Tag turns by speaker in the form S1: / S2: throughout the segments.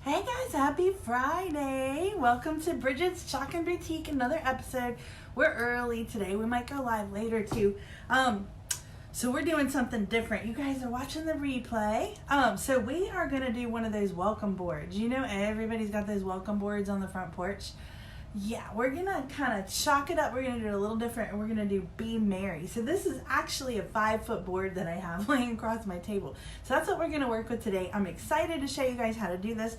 S1: Hey guys, happy Friday. Welcome to Bridget's Chalk and Boutique, another episode. We're early today. We might go live later too. So we're doing something different. You guys are watching the replay. So we are going to do one of those welcome boards. You know, everybody's got those welcome boards on the front porch. Yeah, we're going to kind of chalk it up. We're going to do it a little different, and we're going to do Be Merry. So this is actually a 5-foot board that I have laying across my table. So that's what we're going to work with today. I'm excited to show you guys how to do this.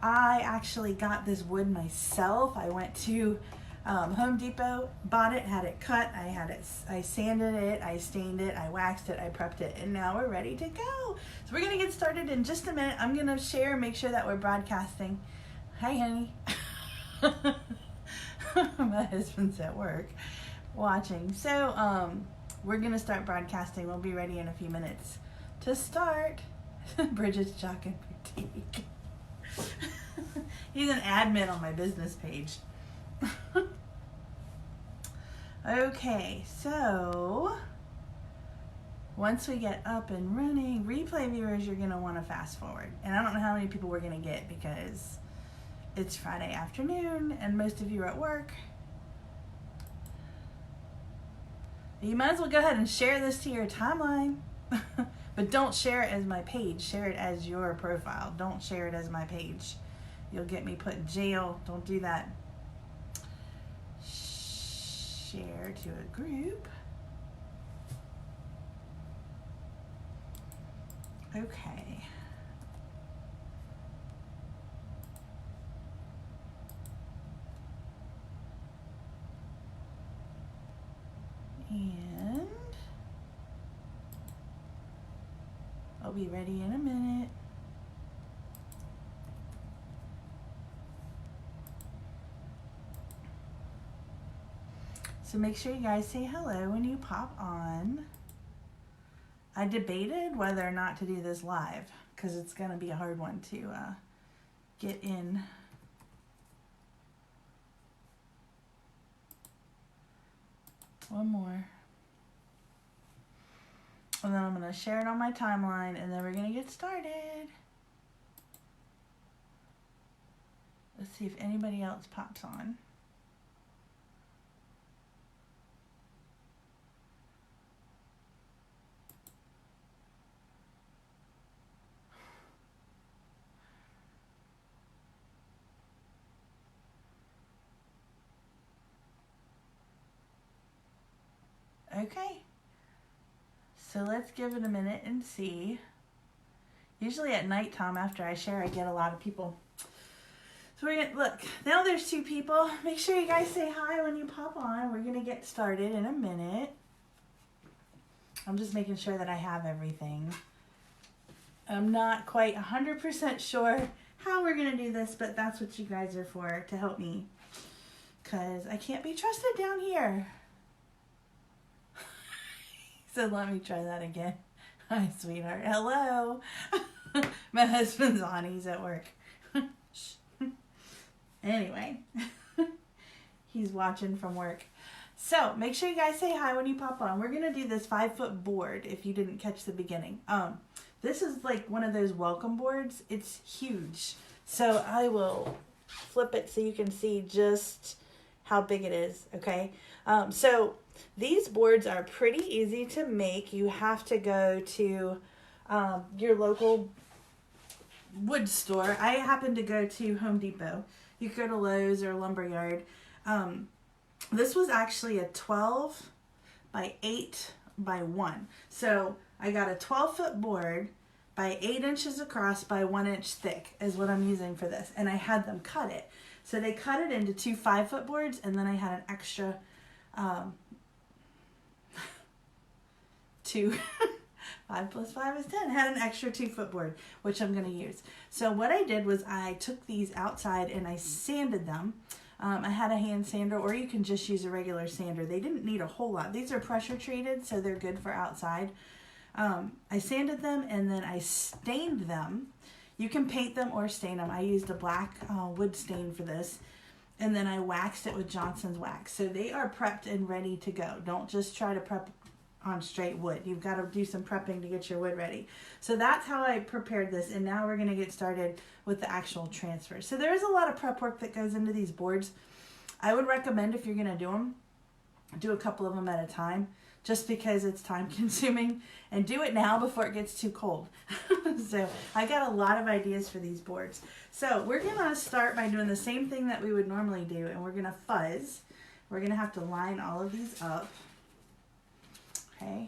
S1: I actually got this wood myself. I went to Home Depot, bought it, had it cut. I sanded it, I stained it, I waxed it, I prepped it, and now we're ready to go. So we're going to get started in just a minute. I'm going to share, make sure that we're broadcasting. Hi, honey. My husband's at work watching. So we're going to start broadcasting. We'll be ready in a few minutes to start. Bridget's Chalk and Boutique. He's an admin on my business page. Okay, so once we get up and running, replay viewers, you're going to want to fast forward. And I don't know how many people we're going to get because it's Friday afternoon and most of you are at work. You might as well go ahead and share this to your timeline. But don't share it as my page. Share it as your profile. Don't share it as my page. You'll get me put in jail. Don't do that. Share to a group. Okay. And I'll be ready in a minute. So make sure you guys say hello when you pop on. I debated whether or not to do this live because it's going to be a hard one to get in. One more. And then I'm going to share it on my timeline, and then we're going to get started. Let's see if anybody else pops on. Okay. So let's give it a minute and see. Usually at nighttime after I share, I get a lot of people. So we're gonna look. Now there's 2 people. Make sure you guys say hi when you pop on. We're gonna get started in a minute. I'm just making sure that I have everything. I'm not quite 100% sure how we're gonna do this, but that's what you guys are for, to help me. Cause I can't be trusted down here. So let me try that again. Hi, sweetheart. Hello. My husband's on. He's at work. Anyway, he's watching from work. So make sure you guys say hi when you pop on. We're going to do this 5-foot board if you didn't catch the beginning. This is like one of those welcome boards. It's huge. So I will flip it so you can see just how big it is. Okay. So these boards are pretty easy to make. You have to go to your local wood store. I happen to go to Home Depot. You could go to Lowe's or Lumberyard. This was actually a 12 by 8 by 1. So I got a 12-foot board by 8 inches across by 1 inch thick is what I'm using for this. And I had them cut it. So they cut it into 2 5-foot boards, and then I had an extra 2 5 plus 5 is 10. Had an extra 2-foot board, which I'm going to use. So what I did was I took these outside and I sanded them. I had a hand sander, or you can just use a regular sander. They didn't need a whole lot. These are pressure treated, so they're good for outside. I sanded them and then I stained them. You can paint them or stain them. I used a black wood stain for this. And then I waxed it with Johnson's wax. So they are prepped and ready to go. Don't just try to prep on straight wood. You've got to do some prepping to get your wood ready. So that's how I prepared this, and now we're going to get started with the actual transfer. So there is a lot of prep work that goes into these boards. I would recommend, if you're going to do them, do a couple of them at a time, just because it's time consuming, and do it now before it gets too cold. So I got a lot of ideas for these boards. So we're going to start by doing the same thing that we would normally do, and we're going to fuzz. We're going to have to line all of these up. Okay,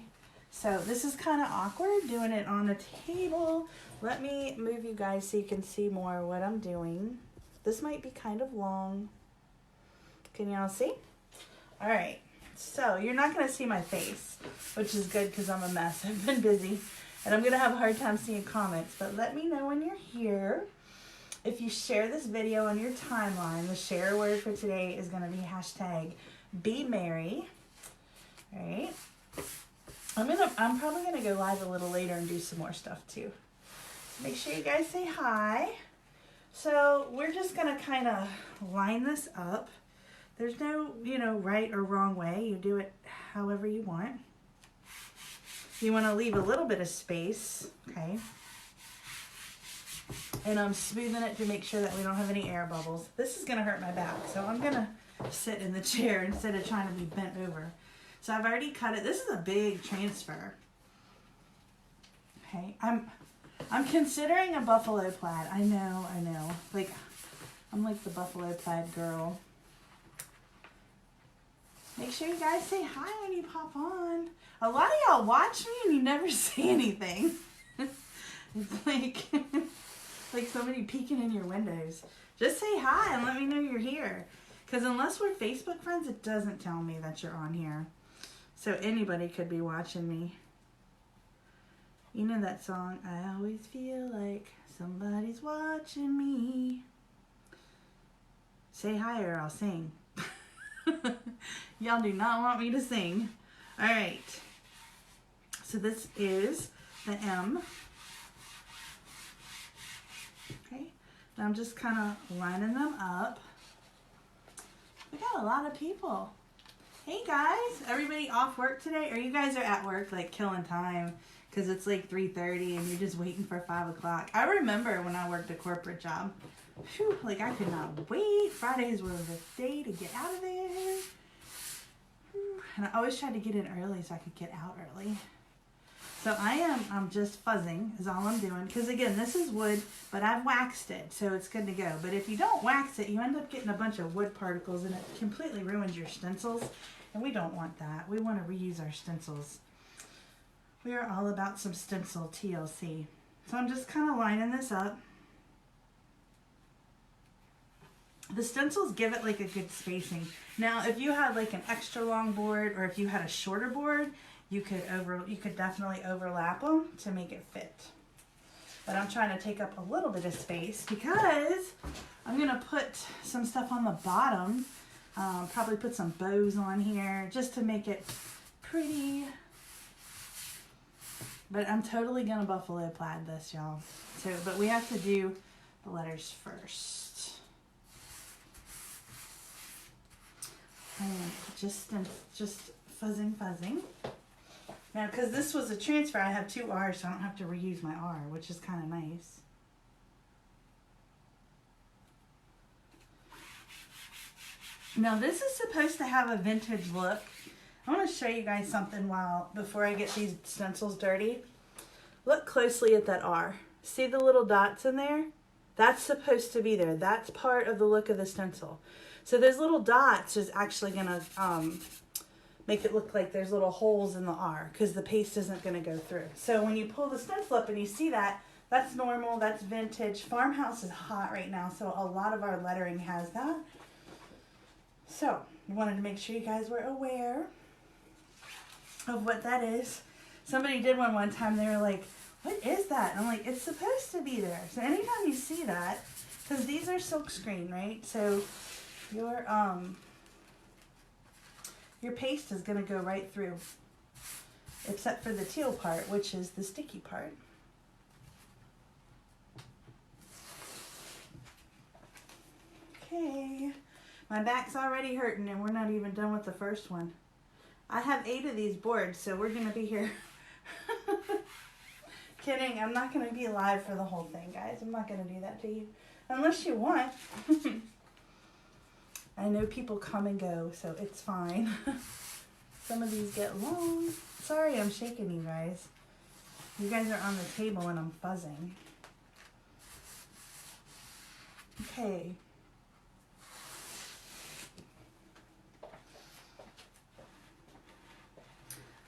S1: so this is kind of awkward doing it on a table. Let me move you guys so you can see more what I'm doing. This might be kind of long. Can y'all see? All right, so you're not going to see my face, which is good because I'm a mess. I've been busy, and I'm going to have a hard time seeing comments, but let me know when you're here. If you share this video on your timeline, the share word for today is going to be hashtag #BeMerry. All right. I'm probably gonna go live a little later and do some more stuff too. Make sure you guys say hi. So we're just gonna kind of line this up. There's no, right or wrong way. You do it however you want. You want to leave a little bit of space, okay? And I'm smoothing it to make sure that we don't have any air bubbles. This is gonna hurt my back, so I'm gonna sit in the chair instead of trying to be bent over. So I've already cut it. This is a big transfer. Okay, I'm considering a Buffalo Plaid. I know. Like, I'm like the Buffalo Plaid girl. Make sure you guys say hi when you pop on. A lot of y'all watch me and you never say anything. It's like somebody peeking in your windows. Just say hi and let me know you're here. Because unless we're Facebook friends, it doesn't tell me that you're on here. So anybody could be watching me. You know that song, I always feel like somebody's watching me. Say hi or I'll sing. Y'all do not want me to sing. All right. So this is the M. Okay. Now I'm just kind of lining them up. We got a lot of people. Hey guys, everybody off work today? Or you guys are at work like killing time because it's like 3:30 and you're just waiting for 5 o'clock. I remember when I worked a corporate job. Whew, like I could not wait. Fridays were the day to get out of there. Whew. And I always tried to get in early so I could get out early. So I'm just fuzzing is all I'm doing. Because again, this is wood, but I've waxed it, so it's good to go. But if you don't wax it, you end up getting a bunch of wood particles and it completely ruins your stencils. And we don't want that. We want to reuse our stencils. We are all about some stencil TLC. So I'm just kind of lining this up. The stencils give it like a good spacing. Now, if you had like an extra long board or if you had a shorter board, you could definitely overlap them to make it fit. But I'm trying to take up a little bit of space because I'm going to put some stuff on the bottom. Probably put some bows on here just to make it pretty. But I'm totally going to Buffalo Plaid this, y'all. So, but we have to do the letters first. And just fuzzing. Now, because this was a transfer, I have 2 R's, so I don't have to reuse my R, which is kind of nice. Now, this is supposed to have a vintage look. I want to show you guys something before I get these stencils dirty. Look closely at that R. See the little dots in there? That's supposed to be there. That's part of the look of the stencil. So those little dots is actually going to make it look like there's little holes in the R because the paste isn't going to go through. So when you pull the stencil up and you see that, that's normal, that's vintage. Farmhouse is hot right now, so a lot of our lettering has that. So I wanted to make sure you guys were aware of what that is. Somebody did one time, they were like, what is that? And I'm like, it's supposed to be there. So anytime you see that, because these are silk screen, right? So your paste is going to go right through, except for the teal part, which is the sticky part. Okay, my back's already hurting and we're not even done with the first one. I have 8 of these boards, so we're going to be here. Kidding, I'm not going to be live for the whole thing, guys. I'm not going to do that to you. Unless you want. I know people come and go, so it's fine. Some of these get long. Sorry, I'm shaking you guys. You guys are on the table and I'm fuzzing. Okay.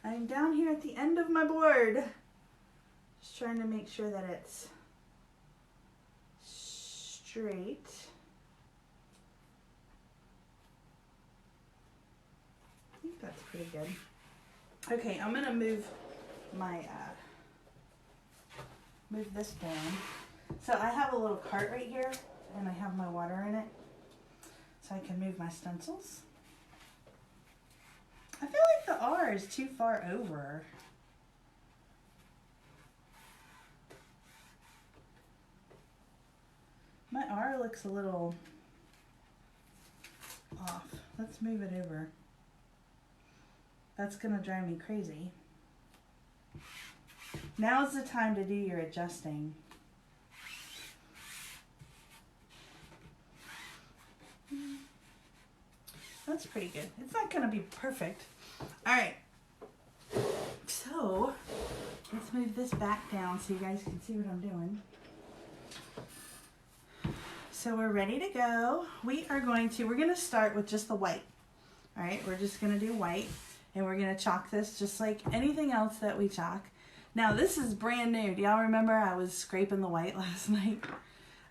S1: I'm down here at the end of my board. Just trying to make sure that it's straight. I think that's pretty good. Okay, I'm gonna move my, move this down. So I have a little cart right here and I have my water in it. So I can move my stencils. I feel like the R is too far over. My R looks a little off. Let's move it over. That's gonna drive me crazy. Now's the time to do your adjusting. That's pretty good. It's not gonna be perfect. All right. So let's move this back down so you guys can see what I'm doing. So we're ready to go. We're gonna start with just the white. All right, we're just gonna do white and we're gonna chalk this just like anything else that we chalk. Now this is brand new. Do y'all remember I was scraping the white last night?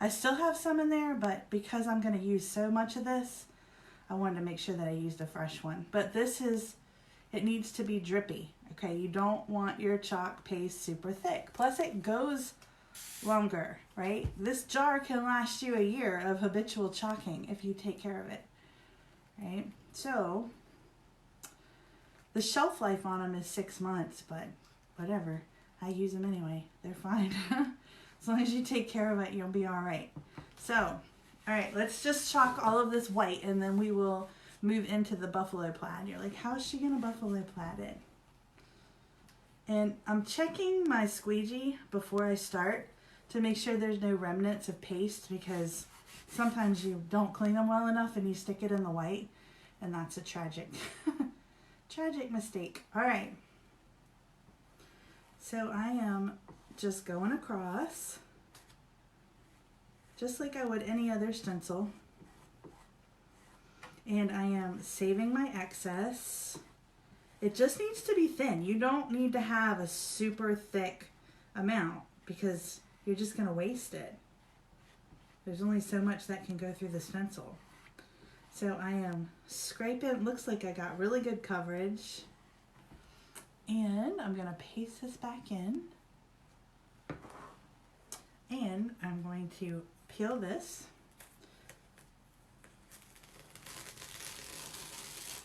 S1: I still have some in there, but because I'm gonna use so much of this, I wanted to make sure that I used a fresh one. But it needs to be drippy. Okay, you don't want your chalk paste super thick. Plus it goes longer, right? This jar can last you a year of habitual chalking if you take care of it, right? So the shelf life on them is 6 months, but whatever. I use them anyway. They're fine. As long as you take care of it, you'll be all right. So, all right, let's just chalk all of this white and then we will move into the Buffalo Plaid. You're like, how is she gonna Buffalo Plaid it? And I'm checking my squeegee before I start to make sure there's no remnants of paste, because sometimes you don't clean them well enough and you stick it in the white, and that's a tragic mistake. All right. So I am just going across, just like I would any other stencil. And I am saving my excess. It just needs to be thin. You don't need to have a super thick amount because you're just going to waste it. There's only so much that can go through the stencil. So I am scraping. It looks like I got really good coverage. And I'm going to paste this back in. And I'm going to peel this.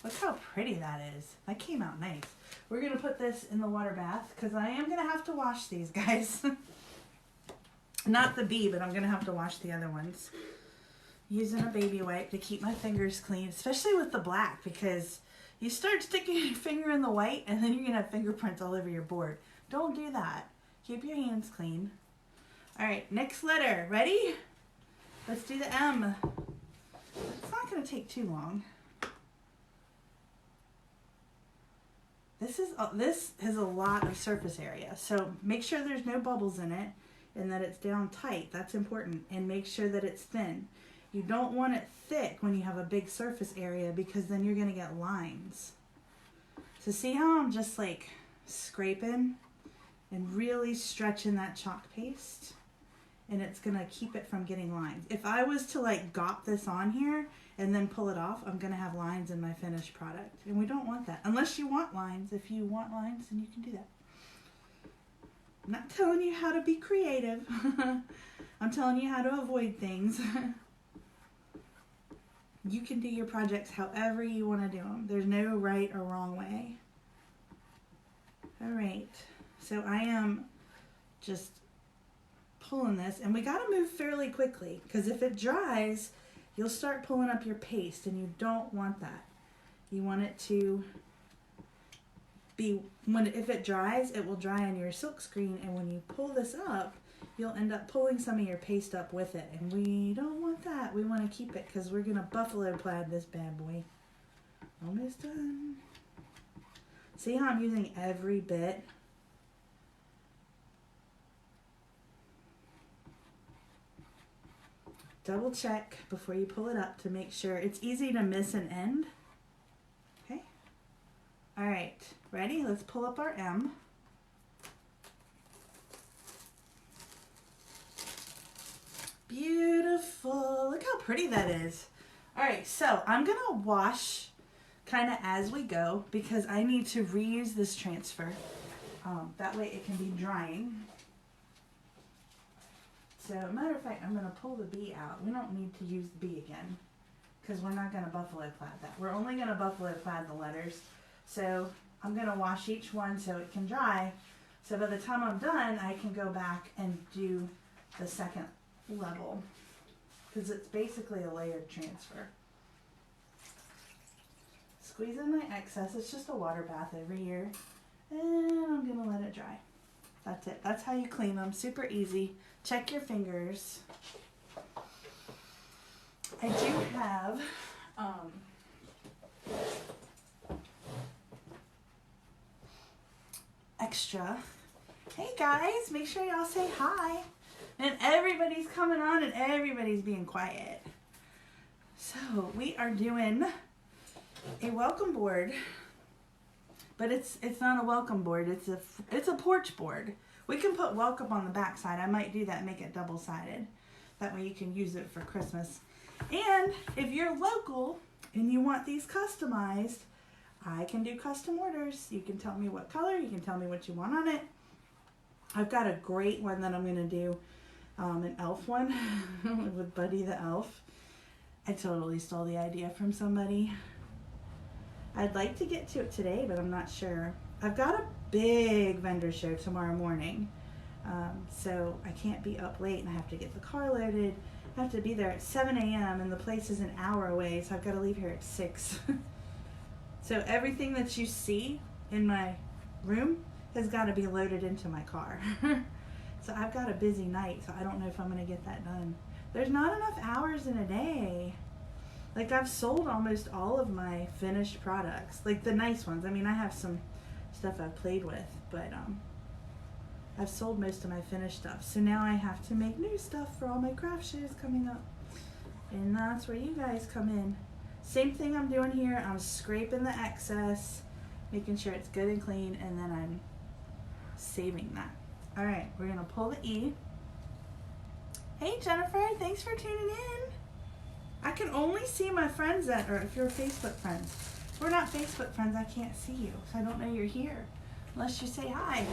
S1: Look how pretty that is. That came out nice. We're going to put this in the water bath because I am going to have to wash these, guys. Not the bee, but I'm going to have to wash the other ones. Using a baby wipe to keep my fingers clean, especially with the black, because you start sticking your finger in the white and then you're going to have fingerprints all over your board. Don't do that. Keep your hands clean. All right, next letter. Ready? Let's do the M. It's not going to take too long. This has a lot of surface area, so make sure there's no bubbles in it and that it's down tight. That's important. And make sure that it's thin. You don't want it thick when you have a big surface area because then you're going to get lines. So see how I'm just like scraping and really stretching that chalk paste, and it's going to keep it from getting lines. If I was to like gop this on here and then pull it off, I'm going to have lines in my finished product. And we don't want that. Unless you want lines. If you want lines, then you can do that. I'm not telling you how to be creative. I'm telling you how to avoid things. You can do your projects however you want to do them. There's no right or wrong way. All right. So I am just pulling this. And we got to move fairly quickly, because if it dries, you'll start pulling up your paste, and you don't want that. You want it to if it dries, it will dry on your silk screen, and when you pull this up, you'll end up pulling some of your paste up with it, and we don't want that. We want to keep it because we're gonna buffalo plaid this bad boy. Almost done. See how I'm using every bit? Double check before you pull it up to make sure. It's easy to miss an end. Okay. All right, ready? Let's pull up our M. Beautiful. Look how pretty that is. All right, so I'm gonna wash kind of as we go because I need to reuse this transfer. That way it can be drying. So, matter of fact, I'm going to pull the B out. We don't need to use the B again because we're not going to buffalo plaid that. We're only going to buffalo plaid the letters. So, I'm going to wash each one so it can dry. So, by the time I'm done, I can go back and do the second level because it's basically a layered transfer. Squeeze in my excess. It's just a water bath every year. And I'm going to let it dry. That's it. That's how you clean them. Super easy. Check your fingers. I do have extra. Hey guys, make sure y'all say hi. And everybody's coming on and everybody's being quiet. So we are doing a welcome board. But it's not a welcome board. It's a porch board. We can put welcome on the back side. I might do that and make it double-sided. That way you can use it for Christmas. And if you're local and you want these customized, I can do custom orders. You can tell me what color. You can tell me what you want on it. I've got a great one that I'm going to do, an elf one with Buddy the Elf. I totally stole the idea from somebody. I'd like to get to it today, but I'm not sure. I've got a big vendor show tomorrow morning, so I can't be up late and I have to get the car loaded. I have to be there at 7 a.m. and the place is an hour away, so I've got to leave here at 6. So everything that you see in my room has got to be loaded into my car. So I've got a busy night, so I don't know if I'm going to get that done. There's not enough hours in a day. Like, I've sold almost all of my finished products, like the nice ones. I mean, I have some stuff I've played with, but I've sold most of my finished stuff. So now I have to make new stuff for all my craft shows coming up. And that's where you guys come in. Same thing I'm doing here. I'm scraping the excess, making sure it's good and clean, and then I'm saving that. All right, we're gonna pull the E. Hey Jennifer, thanks for tuning in. I can only see my friends or if you're Facebook friends. If we're not Facebook friends, I can't see you, so I don't know you're here unless you say hi.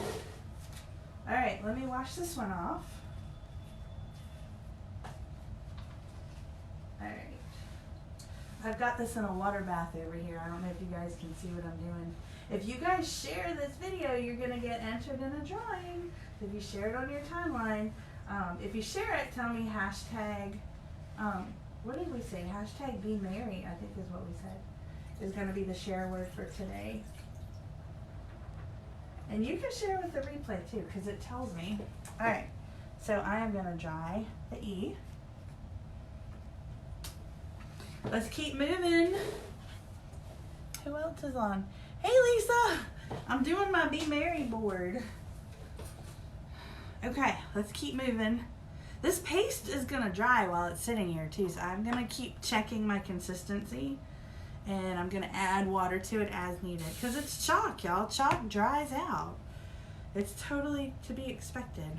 S1: All right, let me wash this one off. All right. I've got this in a water bath over here. I don't know if you guys can see what I'm doing. If you guys share this video, you're going to get entered in a drawing. If you share it on your timeline, if you share it, tell me hashtag, what did we say? Hashtag be merry, I think is what we said, is going to be the share word for today. And you can share with the replay too, because it tells me. All right, so I am going to dry the E. Let's keep moving. Who else is on? Hey Lisa, I'm doing my Be Merry board. Okay, let's keep moving. This paste is gonna dry while it's sitting here too, so I'm gonna keep checking my consistency and I'm gonna add water to it as needed because it's chalk, y'all. Chalk dries out. It's totally to be expected.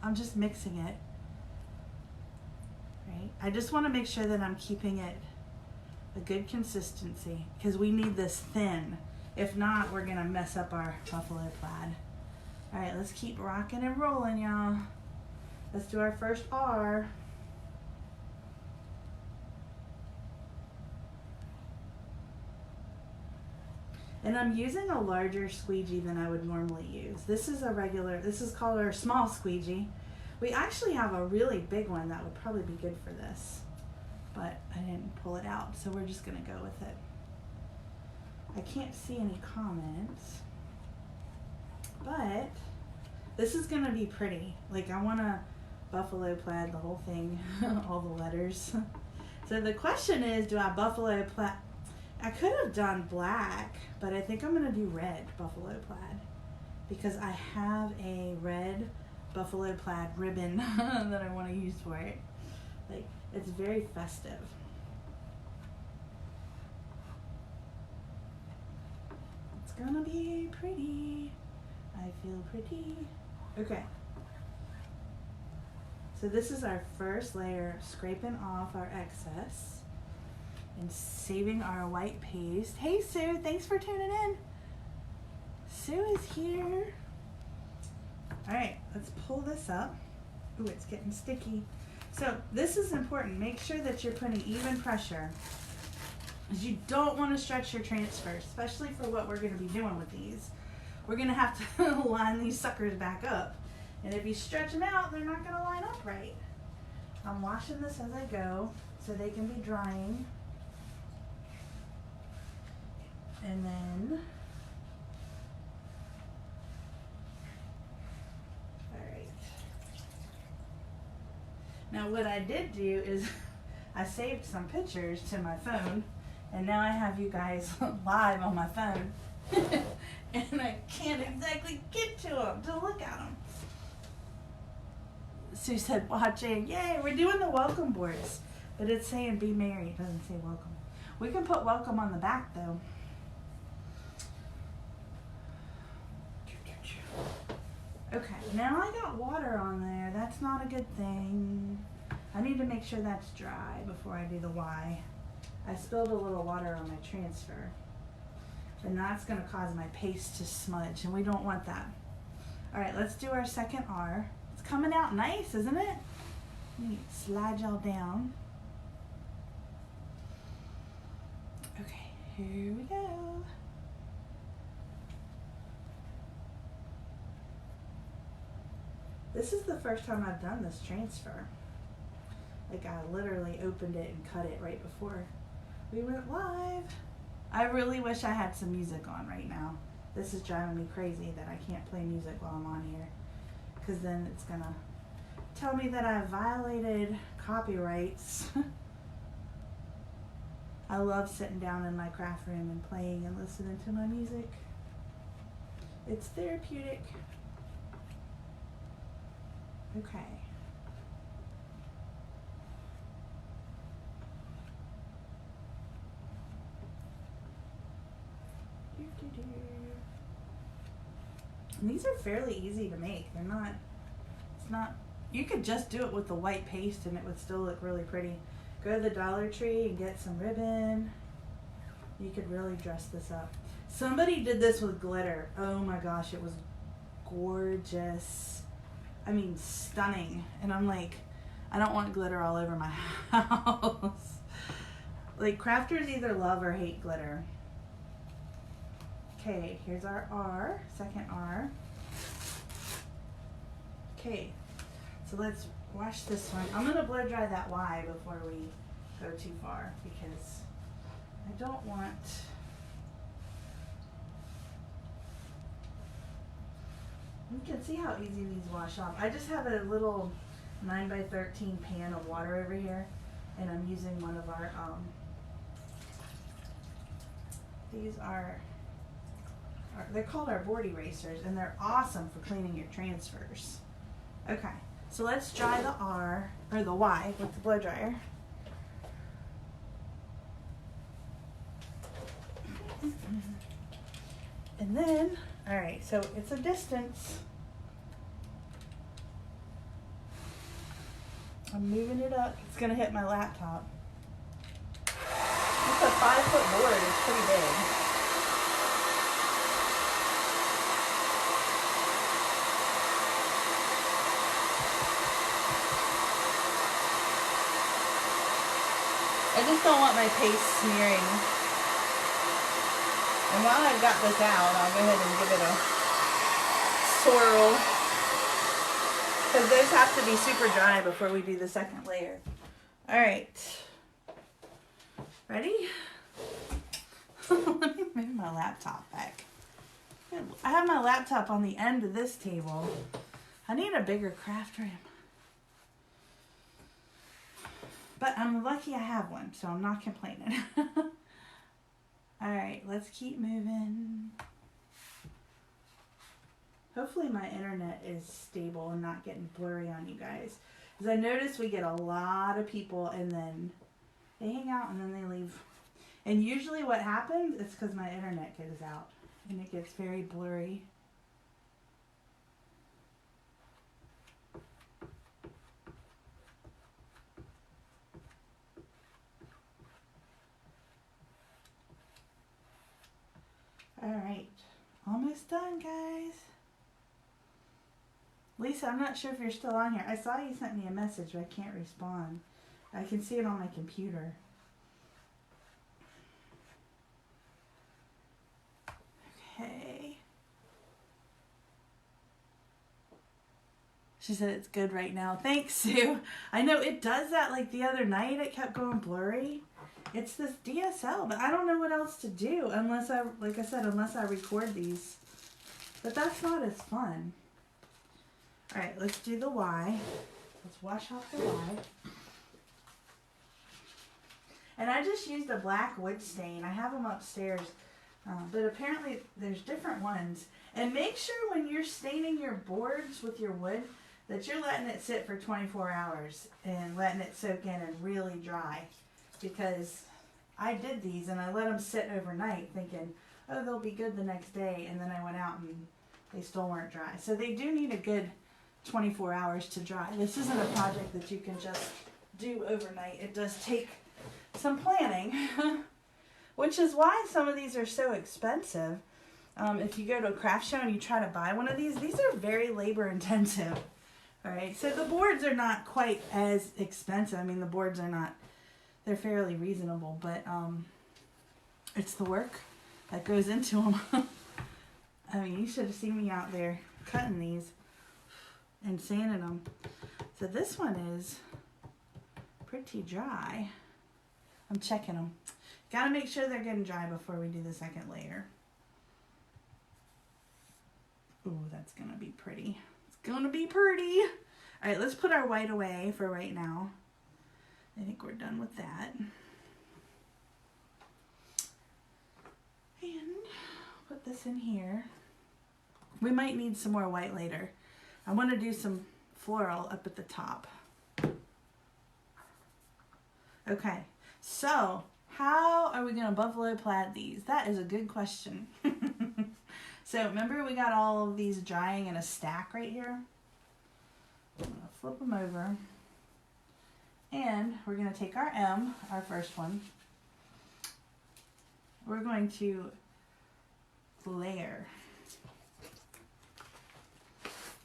S1: I'm just mixing it, right? I just wanna make sure that I'm keeping it a good consistency because we need this thin. If not, we're gonna mess up our Buffalo Plaid. All right, let's keep rocking and rolling, y'all. Let's do our first R. And I'm using a larger squeegee than I would normally use. This is this is called our small squeegee. We actually have a really big one that would probably be good for this, but I didn't pull it out, so we're just gonna go with it. I can't see any comments. But this is gonna be pretty. Like, I want to buffalo plaid the whole thing, all the letters. So the question is, do I buffalo plaid? I could have done black, but I think I'm gonna do red buffalo plaid because I have a red buffalo plaid ribbon that I want to use for it. Like, it's very festive. It's gonna be pretty. I feel pretty. Okay. So this is our first layer, scraping off our excess and saving our white paste. Hey Sue, thanks for tuning in. Sue is here. All right, let's pull this up. Ooh, it's getting sticky. So this is important. Make sure that you're putting even pressure, because you don't want to stretch your transfers, especially for what we're going to be doing with these. We're going to have to line these suckers back up. And if you stretch them out, they're not going to line up right. I'm washing this as I go so they can be drying. And then, all right. Now what I did do is I saved some pictures to my phone, and now I have you guys live on my phone. And I can't exactly get to them to look at them. Sue said watching. Yay, we're doing the welcome boards. But it's saying be merry. It doesn't say welcome. We can put welcome on the back though. Okay, now I got water on there. That's not a good thing. I need to make sure that's dry before I do the Y. I spilled a little water on my transfer. And that's going to cause my paste to smudge, and we don't want that. All right, let's do our second R. It's coming out nice, isn't it? Let me slide y'all down. Okay, here we go. This is the first time I've done this transfer. Like, I literally opened it and cut it right before we went live. I really wish I had some music on right now. This is driving me crazy that I can't play music while I'm on here, because then it's gonna tell me that I violated copyrights. I love sitting down in my craft room and playing and listening to my music. It's therapeutic. Okay. And these are fairly easy to make. They're not, it's not, you could just do it with the white paste and it would still look really pretty. Go to the Dollar Tree and get some ribbon. You could really dress this up. Somebody did this with glitter. Oh my gosh, it was gorgeous. I mean, stunning. And I'm like, I don't want glitter all over my house. Like, crafters either love or hate glitter. Okay, here's our R, second R. Okay, so let's wash this one. I'm gonna blow dry that Y before we go too far, because I don't want, you can see how easy these wash off. I just have a little 9x13 pan of water over here, and I'm using one of our, these are, they're called our board erasers, and they're awesome for cleaning your transfers. Okay, so let's dry the R, or the Y, with the blow dryer. And then, all right, so it's a distance. I'm moving it up. It's gonna hit my laptop. It's a 5-foot board. It's pretty big. I just don't want my paste smearing. And while I've got this out, I'll go ahead and give it a swirl, because those have to be super dry before we do the second layer. All right, ready? Let me move my laptop back. I have my laptop on the end of this table. I need a bigger craft room. But I'm lucky I have one, so I'm not complaining. Alright, let's keep moving. Hopefully my internet is stable and not getting blurry on you guys. Because I notice we get a lot of people and then they hang out and then they leave. And usually what happens is because my internet goes out and it gets very blurry. Alright, almost done, guys. Lisa, I'm not sure if you're still on here. I saw you sent me a message, but I can't respond. I can see it on my computer. Okay. She said it's good right now. Thanks, Sue. I know it does that. Like the other night, it kept going blurry. It's this DSL, but I don't know what else to do unless like I said, unless I record these. But that's not as fun. All right, let's do the Y. Let's wash off the Y. And I just used a black wood stain. I have them upstairs, but apparently there's different ones. And make sure when you're staining your boards with your wood that you're letting it sit for 24 hours and letting it soak in and really dry. Because I did these and I let them sit overnight thinking, oh, they'll be good the next day. And then I went out and they still weren't dry. So they do need a good 24 hours to dry. This isn't a project that you can just do overnight. It does take some planning, which is why some of these are so expensive. If you go to a craft show and you try to buy one of these are very labor intensive. All right, so the boards are not quite as expensive. I mean, the boards are not, they're fairly reasonable, but it's the work that goes into them. I mean, you should have seen me out there cutting these and sanding them. So this one is pretty dry. I'm checking them. Gotta make sure they're getting dry before we do the second layer. Ooh, that's gonna be pretty. It's gonna be pretty. All right, let's put our white away for right now. I think we're done with that. And put this in here. We might need some more white later. I want to do some floral up at the top. Okay, so how are we going to buffalo plaid these? That is a good question. So remember we got all of these drying in a stack right here? I'm going to flip them over. And we're going to take our M, our first one. We're going to layer.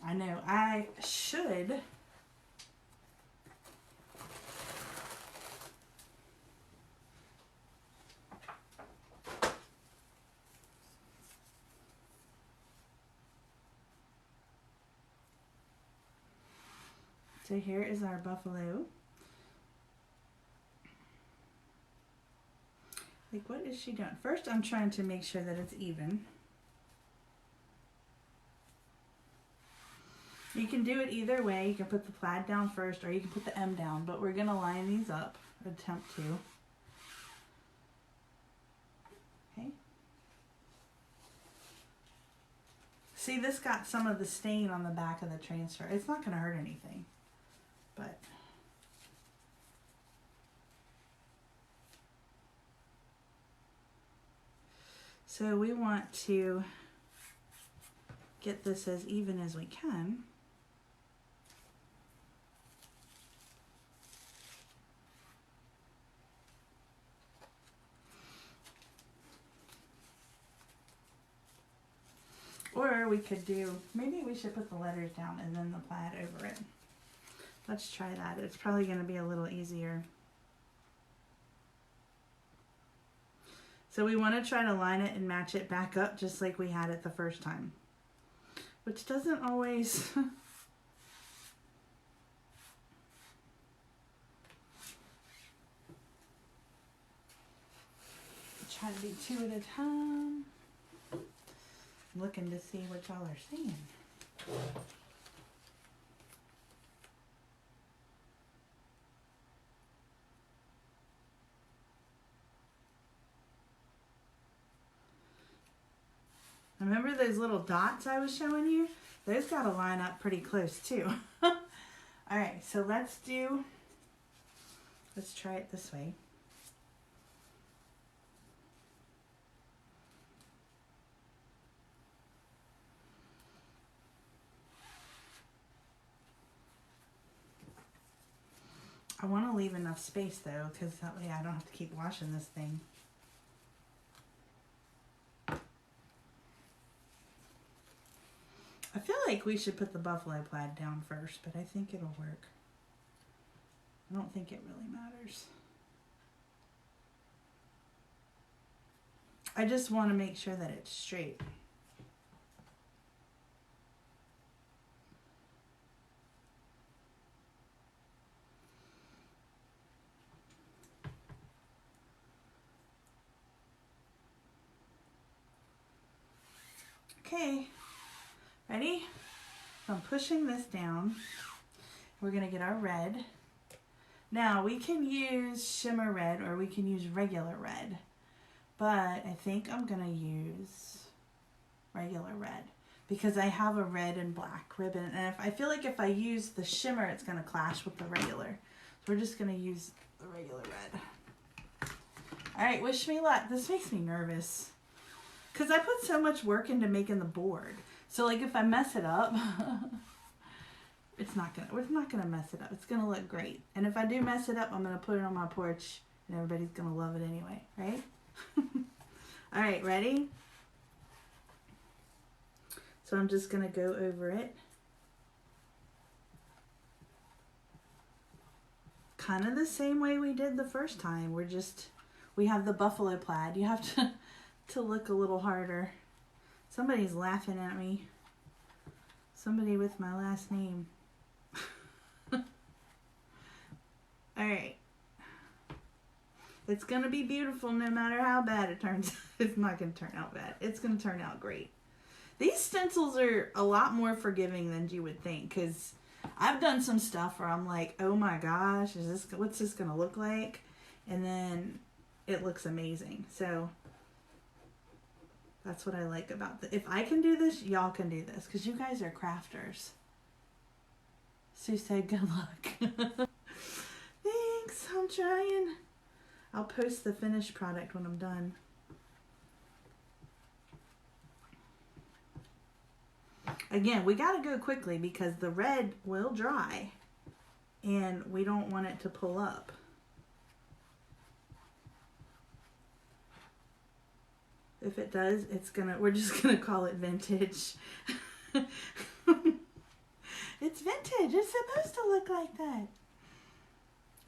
S1: I know I should so here is our buffalo. Like, what is she doing? First, I'm trying to make sure that it's even. You can do it either way. You can put the plaid down first or you can put the M down, but we're going to line these up, attempt to. Okay. See, this got some of the stain on the back of the transfer. It's not going to hurt anything, but... So we want to get this as even as we can. Or we could do, maybe we should put the letters down and then the plaid over it. Let's try that. It's probably going to be a little easier. So we want to try to line it and match it back up just like we had it the first time. Which doesn't always... Try to do two at a time. looking to see what y'all are seeing. Remember those little dots I was showing you? Those got to line up pretty close too. All right, so let's try it this way. I want to leave enough space though, because that way I don't have to keep washing this thing. I feel like we should put the buffalo plaid down first, but I think it'll work. I don't think it really matters. I just want to make sure that it's straight. Okay. Ready? So I'm pushing this down. We're going to get our red. Now we can use shimmer red or we can use regular red. But I think I'm going to use regular red because I have a red and black ribbon. And I feel like if I use the shimmer, it's going to clash with the regular. So we're just going to use the regular red. All right, wish me luck. This makes me nervous because I put so much work into making the board. So like if I mess it up, we're not gonna mess it up. It's gonna look great. And if I do mess it up, I'm gonna put it on my porch and everybody's gonna love it anyway, right? All right, ready? So I'm just gonna go over it. Kind of the same way we did the first time. We have the buffalo plaid. You have to look a little harder. Somebody's laughing at me. Somebody with my last name. All right. It's going to be beautiful no matter how bad it turns out. It's not going to turn out bad. It's going to turn out great. These stencils are a lot more forgiving than you would think because I've done some stuff where I'm like, oh my gosh, what's this going to look like? And then it looks amazing. So that's what I like about this. If I can do this, y'all can do this because you guys are crafters. Sue said good luck. Thanks, I'm trying. I'll post the finished product when I'm done. Again, we got to go quickly because the red will dry and we don't want it to pull up. If it does, we're just gonna call it vintage. It's vintage. It's supposed to look like that.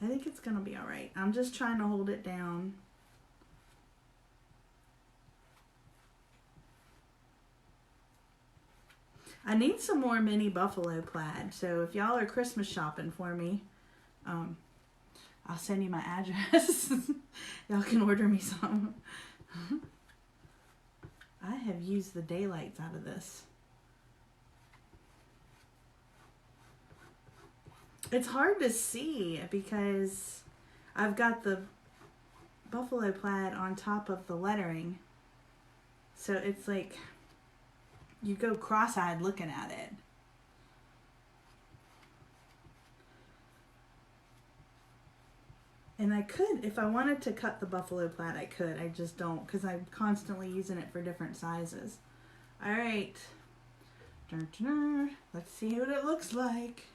S1: I think it's gonna be all right. I'm just trying to hold it down. I need some more mini buffalo plaid. So if y'all are Christmas shopping for me, I'll send you my address. Y'all can order me some. I have used the daylights out of this. It's hard to see because I've got the buffalo plaid on top of the lettering. So it's like you go cross-eyed looking at it. And I could, if I wanted to cut the buffalo plaid, I could. I just don't because I'm constantly using it for different sizes. All right. Let's see what it looks like.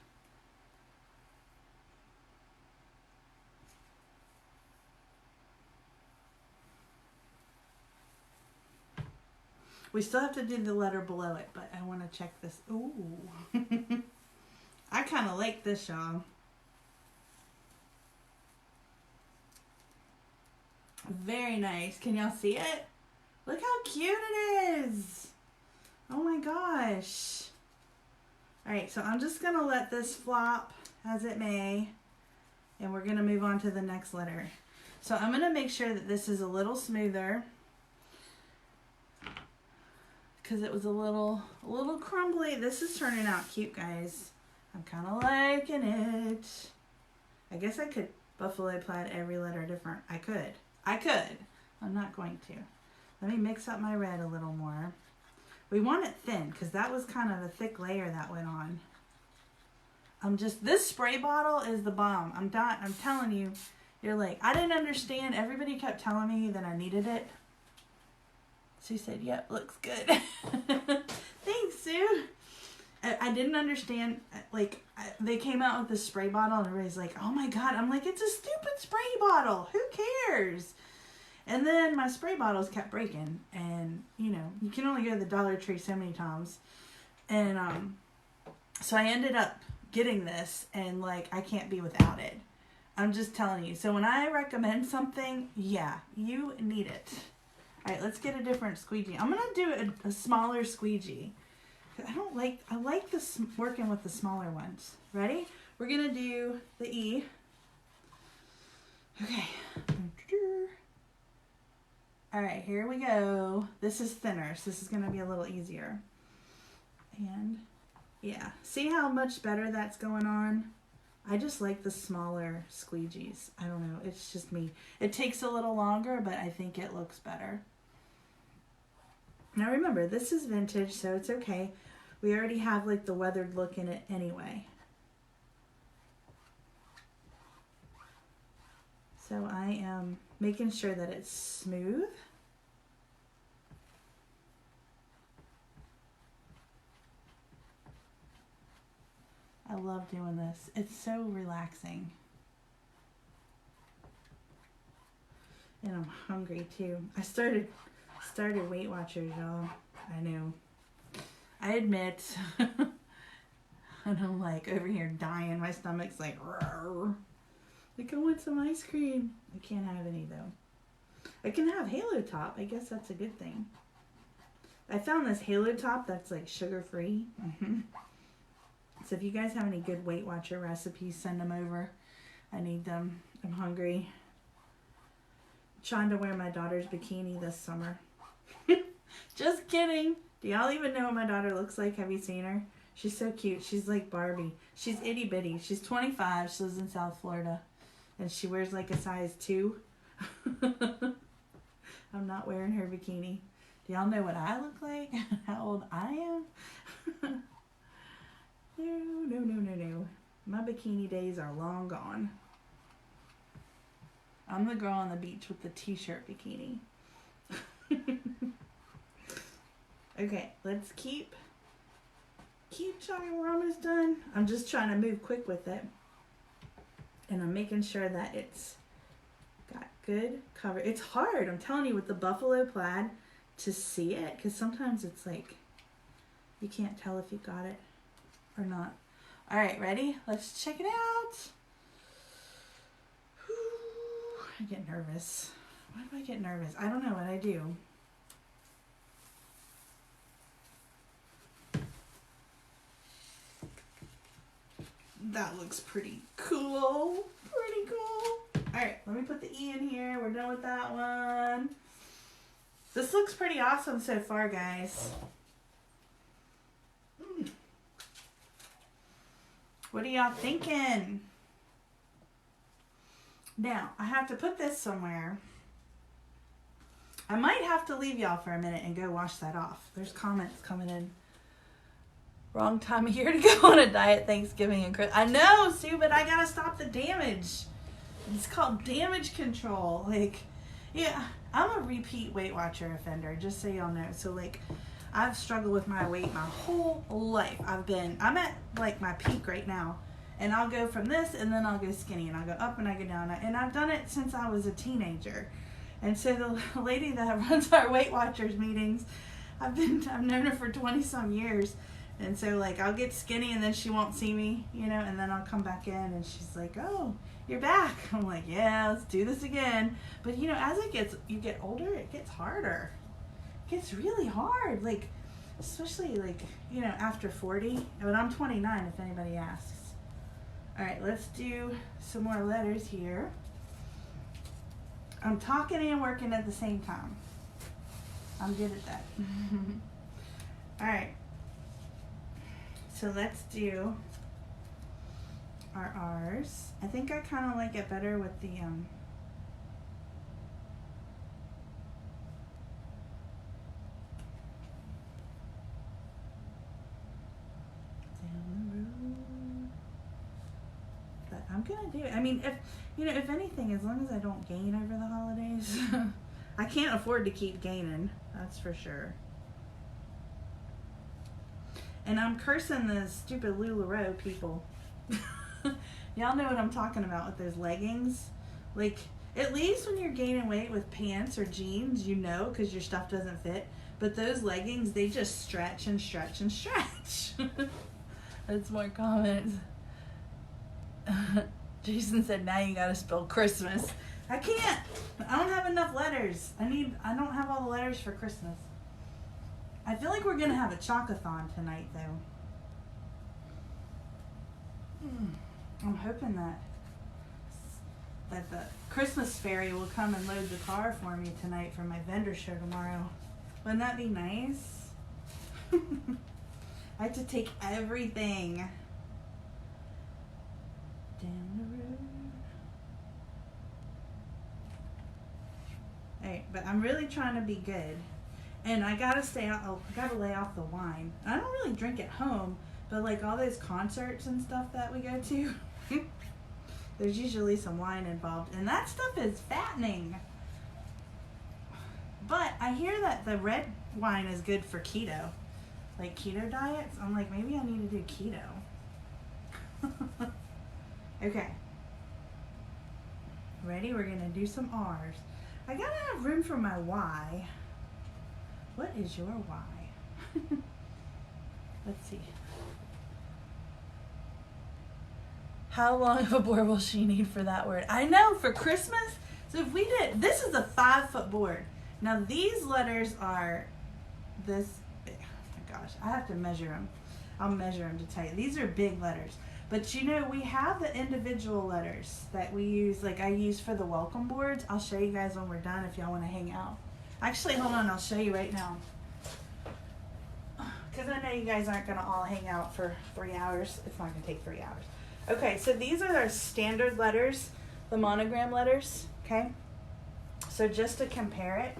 S1: We still have to do the letter below it, but I want to check this. Ooh. I kind of like this, y'all. Very nice. Can y'all see it? Look how cute it is. Oh my gosh. Alright, so I'm just going to let this flop as it may. And we're going to move on to the next letter. So I'm going to make sure that this is a little smoother. because it was a little crumbly. This is turning out cute, guys. I'm kind of liking it. I guess I could Buffalo Plaid every letter different. I could. I'm not going to. Let me mix up my red a little more. We want it thin because that was kind of a thick layer that went on. This spray bottle is the bomb. I'm telling you, you're like, I didn't understand. Everybody kept telling me that I needed it. She said, yep, looks good. Thanks, Sue. I didn't understand, like, they came out with this spray bottle and everybody's like, oh my God. I'm like, it's a stupid spray bottle. Who cares? And then my spray bottles kept breaking. And, you know, you can only go to the Dollar Tree so many times. And so I ended up getting this and, like, I can't be without it. I'm just telling you. So when I recommend something, yeah, you need it. All right, let's get a different squeegee. I'm going to do a smaller squeegee. I like this working with the smaller ones. Ready? We're going to do the E. Okay. All right, here we go. This is thinner, so this is going to be a little easier. And yeah, see how much better that's going on? I just like the smaller squeegees. I don't know, it's just me. It takes a little longer, but I think it looks better. Now remember, this is vintage, so it's okay. We already have like the weathered look in it anyway. So I am making sure that it's smooth. I love doing this. It's so relaxing. And I'm hungry too. I started Weight Watchers, y'all. I know. I admit. And I'm like over here dying. My stomach's like, rawr. Like, I want some ice cream. I can't have any though. I can have Halo Top. I guess that's a good thing. I found this Halo Top that's like sugar-free. So if you guys have any good Weight Watcher recipes, send them over. I need them. I'm hungry. I'm trying to wear my daughter's bikini this summer. Just kidding. Do y'all even know what my daughter looks like? Have you seen her? She's so cute. She's like Barbie. She's itty bitty. She's 25. She lives in South Florida. And she wears like a size 2. I'm not wearing her bikini. Do y'all know what I look like? How old I am? No. My bikini days are long gone. I'm the girl on the beach with the t-shirt bikini. Okay, let's keep trying. We're almost done. I'm just trying to move quick with it. And I'm making sure that it's got good cover. It's hard, I'm telling you, with the Buffalo Plaid to see it. Because sometimes it's like, you can't tell if you got it or not. All right, ready? Let's check it out. Whew, I get nervous. Why do I get nervous? I don't know what I do. That looks pretty cool. Pretty cool. All right, let me put the E in here. We're done with that one. This looks pretty awesome so far, guys. What are y'all thinking? Now, I have to put this somewhere. I might have to leave y'all for a minute and go wash that off. There's comments coming in. Wrong time of year to go on a diet, Thanksgiving and Christmas. I know, Sue, but I gotta stop the damage. It's called damage control. Like, yeah, I'm a repeat Weight Watcher offender, just so y'all know. So, like, I've struggled with my weight my whole life. I'm at, like, my peak right now. And I'll go from this, and then I'll go skinny, and I'll go up, and I go down. And I've done it since I was a teenager. And so the lady that runs our Weight Watchers meetings, I've known her for 20-some years. And so, like, I'll get skinny, and then she won't see me, you know, and then I'll come back in, and she's like, oh, you're back. I'm like, yeah, let's do this again. But, you know, as you get older, it gets harder. It gets really hard, like, especially, like, you know, after 40. But I'm 29, if anybody asks. All right, let's do some more letters here. I'm talking and working at the same time. I'm good at that. Alright. So let's do our R's. I think I kind of like it better with the down the road. But I'm gonna do it. I mean, if anything, as long as I don't gain over the holidays. I can't afford to keep gaining, that's for sure. And I'm cursing the stupid LuLaRoe people. Y'all know what I'm talking about with those leggings. Like, at least when you're gaining weight with pants or jeans, you know, because your stuff doesn't fit. But those leggings, they just stretch and stretch and stretch. That's more comments. Jason said, now you gotta spell Christmas. I can't. I don't have enough letters. I don't have all the letters for Christmas. I feel like we're gonna have a chalkathon tonight, though. I'm hoping that the Christmas fairy will come and load the car for me tonight for my vendor show tomorrow. Wouldn't that be nice? I have to take everything down the road. Alright, but I'm really trying to be good. And I gotta lay off the wine. I don't really drink at home, but like all those concerts and stuff that we go to, there's usually some wine involved. And that stuff is fattening. But I hear that the red wine is good for keto. Like keto diets. I'm like, maybe I need to do keto. Okay. Ready? We're gonna do some R's. I gotta have room for my Y. What is your Y? Let's see. How long of a board will she need for that word? I know, for Christmas. So if we did, this is a 5-foot board. Now these letters are this big. Oh my gosh, I have to measure them. I'll measure them to tell you. These are big letters. But you know, we have the individual letters that we use, like I use for the welcome boards. I'll show you guys when we're done if y'all want to hang out. Actually, hold on, I'll show you right now. Because I know you guys aren't going to all hang out for 3 hours. It's not going to take 3 hours. Okay, so these are our standard letters, the monogram letters, okay? So just to compare it,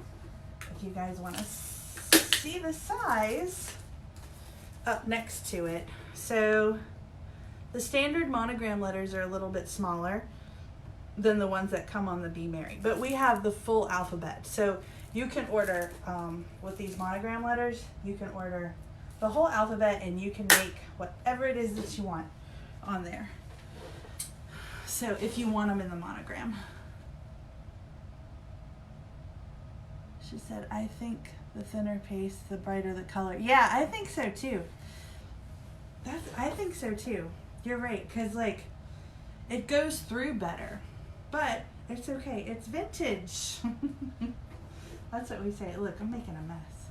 S1: if you guys want to see the size up next to it. So the standard monogram letters are a little bit smaller than the ones that come on the Be Merry. But we have the full alphabet. So you can order, with these monogram letters, you can order the whole alphabet and you can make whatever it is that you want on there. So if you want them in the monogram. She said, I think the thinner paste, the brighter the color. Yeah, I think so too. I think so too. You're right, because like, it goes through better. But it's okay, it's vintage. That's what we say. Look, I'm making a mess.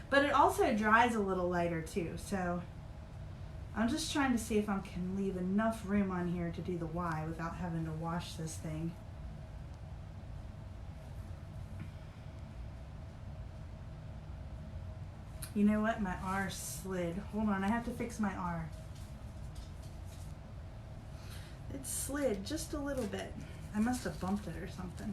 S1: But it also dries a little lighter too, so I'm just trying to see if I can leave enough room on here to do the Y without having to wash this thing. You know what? My R slid. Hold on, I have to fix my R. It slid just a little bit. I must have bumped it or something.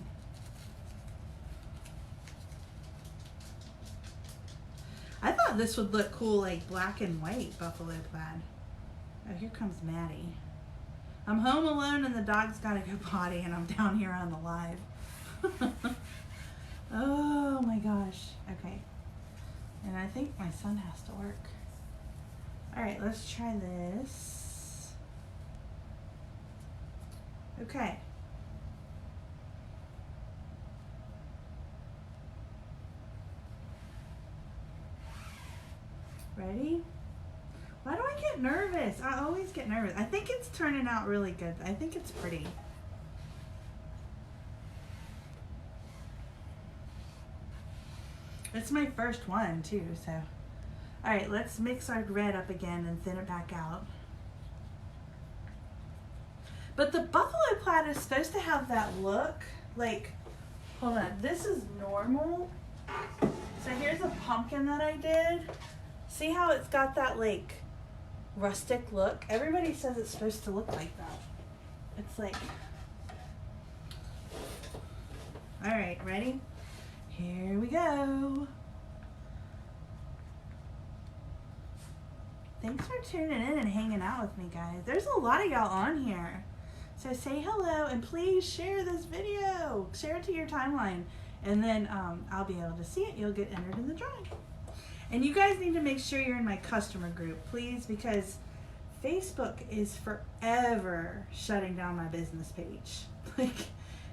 S1: I thought this would look cool, like black and white Buffalo Plaid. Oh, here comes Maddie. I'm home alone and the dog's gotta go potty and I'm down here on the live. Oh my gosh. Okay. And I think my son has to work. Alright, let's try this. Okay. Ready? Why do I get nervous? I always get nervous. I think it's turning out really good. I think it's pretty. It's my first one too, so. Alright, let's mix our red up again and thin it back out. But the Buffalo Plaid is supposed to have that look, like, hold on, this is normal. So here's a pumpkin that I did. See how it's got that like rustic look? Everybody says it's supposed to look like that. It's like, all right, ready? Here we go. Thanks for tuning in and hanging out with me, guys. There's a lot of y'all on here. So say hello and please share this video. Share it to your timeline. And then I'll be able to see it. You'll get entered in the drawing. And you guys need to make sure you're in my customer group, please, because Facebook is forever shutting down my business page. Like,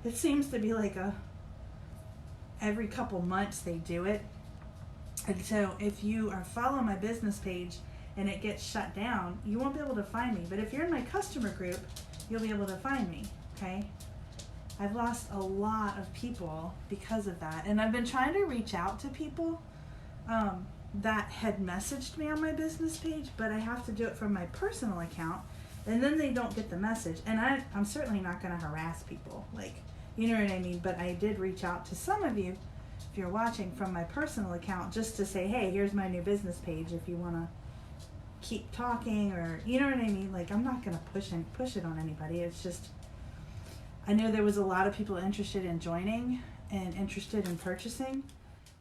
S1: it seems to be like every couple months they do it. And so if you are following my business page and it gets shut down, you won't be able to find me. But if you're in my customer group, you'll be able to find me, okay? I've lost a lot of people because of that. And I've been trying to reach out to people that had messaged me on my business page, but I have to do it from my personal account, and then they don't get the message. And I'm certainly not going to harass people, like, you know what I mean? But I did reach out to some of you, if you're watching, from my personal account, just to say, hey, here's my new business page if you want to keep talking, or, you know what I mean? Like, I'm not going to push it on anybody. It's just, I know there was a lot of people interested in joining and interested in purchasing,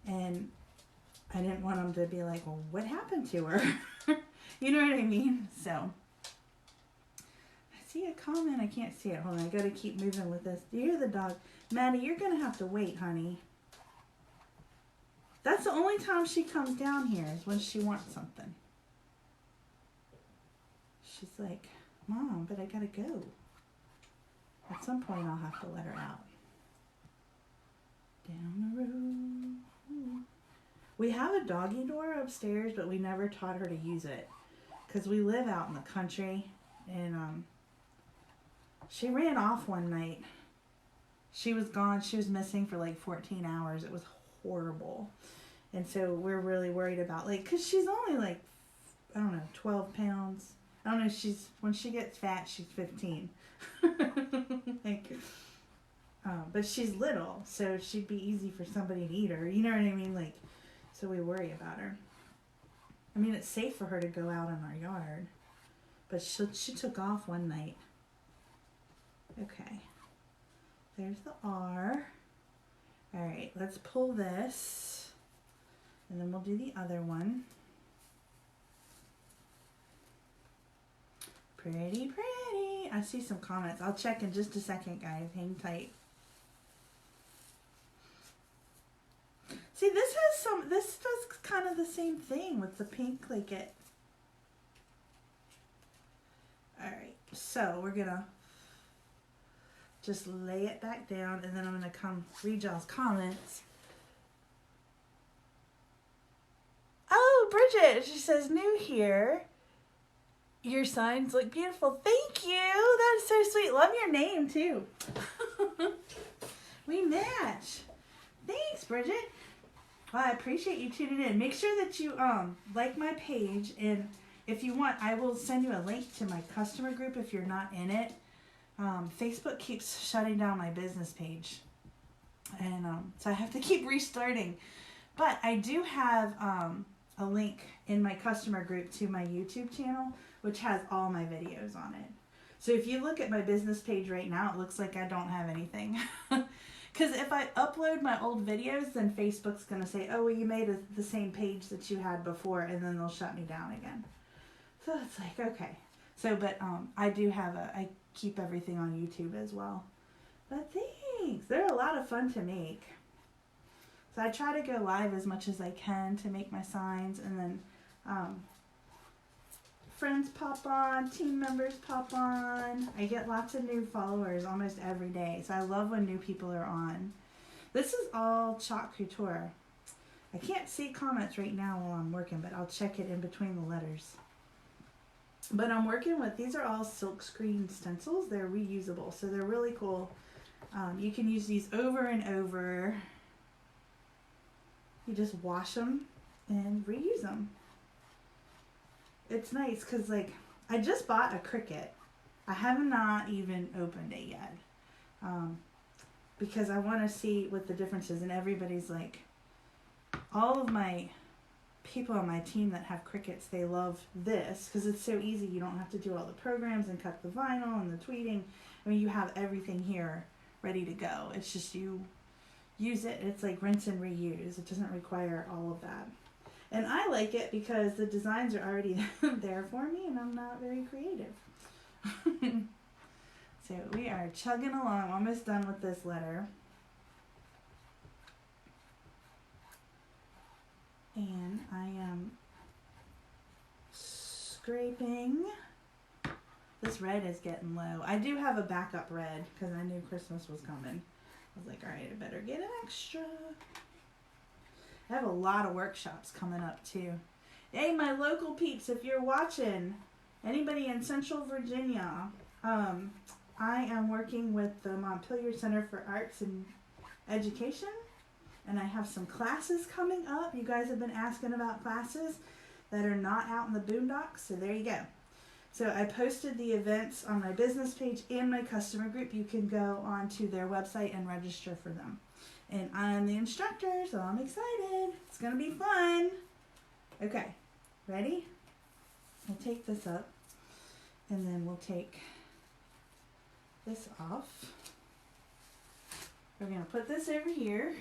S1: and I didn't want them to be like, well, what happened to her? You know what I mean? So, I see a comment. I can't see it. Hold on. I got to keep moving with this. Do you hear the dog? Maddie, you're going to have to wait, honey. That's the only time she comes down here is when she wants something. She's like, Mom, but I got to go. At some point, I'll have to let her out. Down the road. We have a doggy door upstairs, but we never taught her to use it because we live out in the country. And she ran off one night. She was gone. She was missing for like 14 hours. It was horrible. And so we're really worried about, like, because she's only like, I don't know, 12 pounds. I don't know, when she gets fat, she's 15. Like, but she's little, so she'd be easy for somebody to eat her. You know what I mean? Like, so we worry about her. I mean, it's safe for her to go out in our yard, but she took off one night. Okay, there's the R. All right, let's pull this, and then we'll do the other one. Pretty, pretty. I see some comments. I'll check in just a second, guys. Hang tight. See, this does kind of the same thing with the pink, like it. Alright, so we're gonna just lay it back down, and then I'm gonna come read y'all's comments. Oh, Bridget, she says, new here. Your signs look beautiful. Thank you. That is so sweet. Love your name, too. We match. Thanks, Bridget. Well, I appreciate you tuning in. Make sure that you like my page, and if you want, I will send you a link to my customer group if you're not in it. Facebook keeps shutting down my business page, and so I have to keep restarting. But I do have a link in my customer group to my YouTube channel, which has all my videos on it. So if you look at my business page right now, it looks like I don't have anything. Because if I upload my old videos, then Facebook's going to say, oh, well, you made the same page that you had before, and then they'll shut me down again. So it's like, okay. So, but I do have I keep everything on YouTube as well. But thanks. They're a lot of fun to make. So I try to go live as much as I can to make my signs, and then friends pop on, team members pop on. I get lots of new followers almost every day, so I love when new people are on. This is all Chalk Couture. I can't see comments right now while I'm working, but I'll check it in between the letters. But I'm working with, these are all silk screen stencils. They're reusable, so they're really cool. You can use these over and over. You just wash them and reuse them. It's nice because, like, I just bought a Cricut. I have not even opened it yet because I want to see what the difference is. And everybody's like, all of my people on my team that have Cricuts, they love this because it's so easy. You don't have to do all the programs and cut the vinyl and the tweeting. I mean, you have everything here ready to go. It's just you use it. It's like rinse and reuse. It doesn't require all of that. And I like it because the designs are already there for me and I'm not very creative. So we are chugging along, almost done with this letter. And I am scraping. This red is getting low. I do have a backup red because I knew Christmas was coming. I was like, all right, I better get an extra. I have a lot of workshops coming up too. Hey, my local peeps, if you're watching, anybody in Central Virginia, I am working with the Montpelier Center for Arts and Education, and I have some classes coming up. You guys have been asking about classes that are not out in the boondocks, so there you go. So I posted the events on my business page and my customer group. You can go onto their website and register for them. And I'm the instructor, so I'm excited. It's going to be fun. Okay, ready? We'll take this up, and then we'll take this off. We're going to put this over here.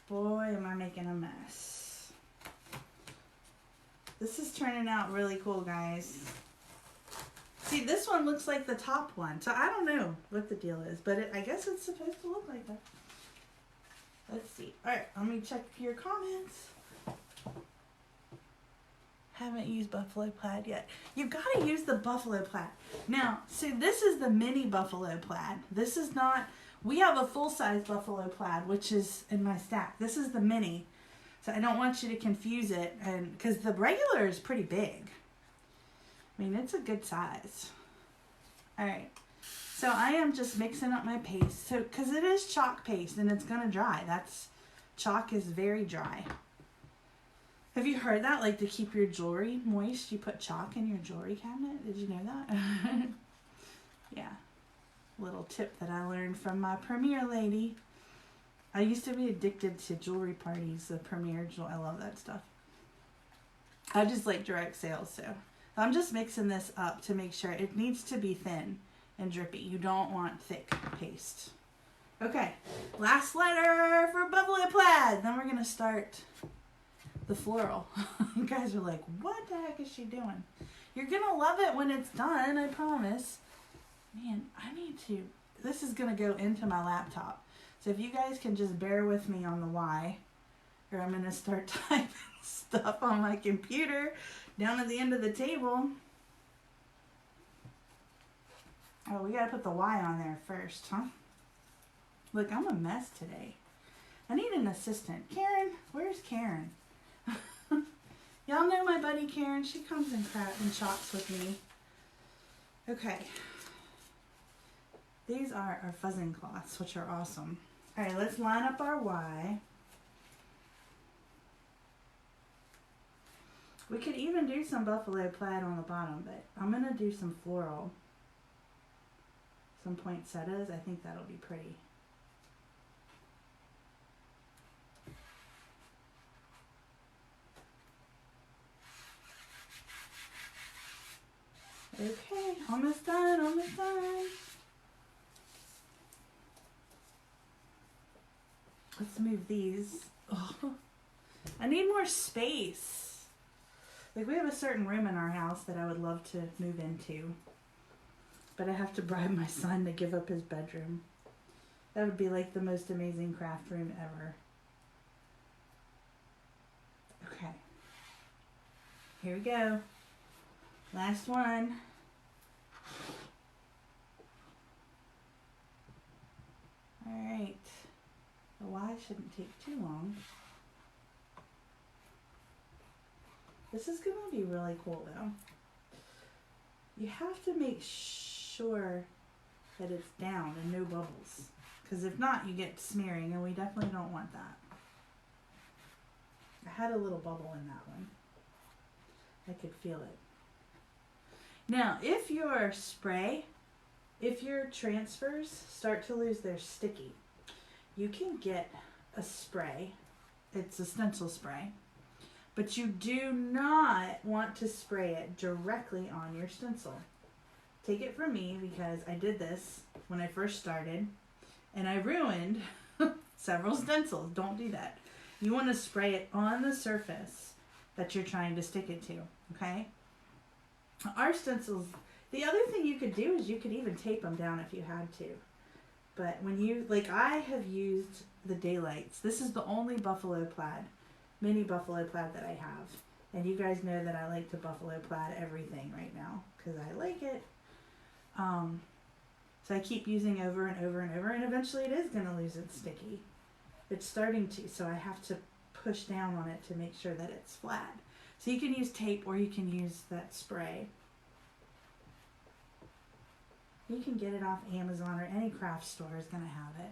S1: Boy, am I making a mess. This is turning out really cool, guys. See, this one looks like the top one, so I don't know what the deal is, but I guess it's supposed to look like that. Let's see. All right, let me check your comments. Haven't used Buffalo Plaid yet. You gotta use the Buffalo Plaid. Now, see, this is the mini Buffalo Plaid. This is not, we have a full-size Buffalo Plaid, which is in my stack. This is the mini. So I don't want you to confuse it, and because the regular is pretty big. I mean, it's a good size. All right. So I am just mixing up my paste. So, because it is chalk paste and it's gonna dry. Chalk is very dry. Have you heard that? Like, to keep your jewelry moist, you put chalk in your jewelry cabinet? Did you know that? Yeah. Little tip that I learned from my Premier lady. I used to be addicted to jewelry parties, the Premier jewelry. I love that stuff. I just like direct sales, so I'm just mixing this up to make sure it needs to be thin and drippy. You don't want thick paste. Okay, last letter for Buffalo Plaid. Then we're going to start the floral. You guys are like, what the heck is she doing? You're going to love it when it's done, I promise. Man, I need to. This is going to go into my laptop. So if you guys can just bear with me on the Y, or I'm going to start typing stuff on my computer down at the end of the table. Oh, we got to put the Y on there first, huh? Look, I'm a mess today. I need an assistant. Karen, where's Karen? Y'all know my buddy Karen. She comes and shops with me. Okay. These are our fuzzing cloths, which are awesome. All right, let's line up our Y. We could even do some Buffalo Plaid on the bottom, but I'm going to do some floral. Some poinsettias. I think that'll be pretty. Okay, almost done, almost done. Let's move these. Oh, I need more space. Like, we have a certain room in our house that I would love to move into, but I have to bribe my son to give up his bedroom. That would be like the most amazing craft room ever. Okay. Here we go. Last one. Alright. The Y shouldn't take too long. This is going to be really cool though. You have to make sure that it's down and no bubbles. Because if not, you get smearing, and we definitely don't want that. I had a little bubble in that one. I could feel it. Now, if your transfers start to lose their sticky, you can get a spray It's a stencil spray. But you do not want to spray it directly on your stencil. Take it from me because I did this when I first started and I ruined several stencils. Don't do that. You want to spray it on the surface that you're trying to stick it to, okay? Our stencils, the other thing you could do is you could even tape them down if you had to. But when you, like I have used the Daylights. This is the only Buffalo Plaid, mini Buffalo Plaid that I have. And you guys know that I like to Buffalo Plaid everything right now because I like it. So I keep using over and over and over, and eventually it is going to lose its sticky. It's starting to, so I have to push down on it to make sure that it's flat. So you can use tape or you can use that spray. You can get it off Amazon or any craft store is going to have it.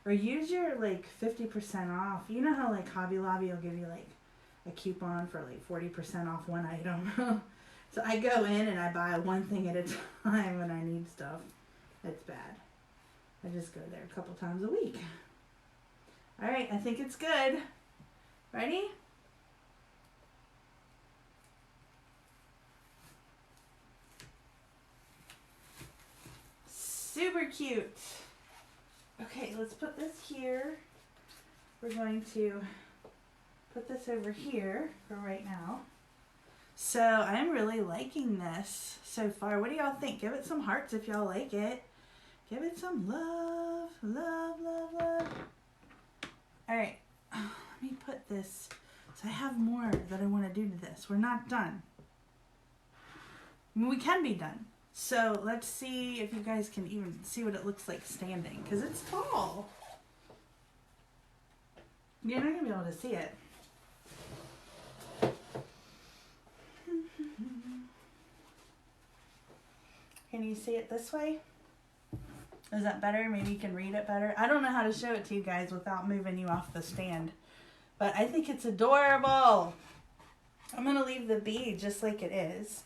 S1: Or use your like 50% off. You know how like Hobby Lobby will give you like a coupon for like 40% off one item. So I go in and I buy one thing at a time when I need stuff. It's bad. I just go there a couple times a week. All right, I think it's good. Ready? Super cute. Okay, let's put this here. We're going to put this over here for right now. So I'm really liking this so far. What do y'all think? Give it some hearts if y'all like it. Give it some love, love, love, love. All right, let me put this. So I have more that I want to do to this. We're not done. I mean, we can be done. So let's see if you guys can even see what it looks like standing, because it's tall. You're not going to be able to see it. Can you see it this way? Is that better? Maybe you can read it better. I don't know how to show it to you guys without moving you off the stand. But I think it's adorable. I'm going to leave the bead just like it is.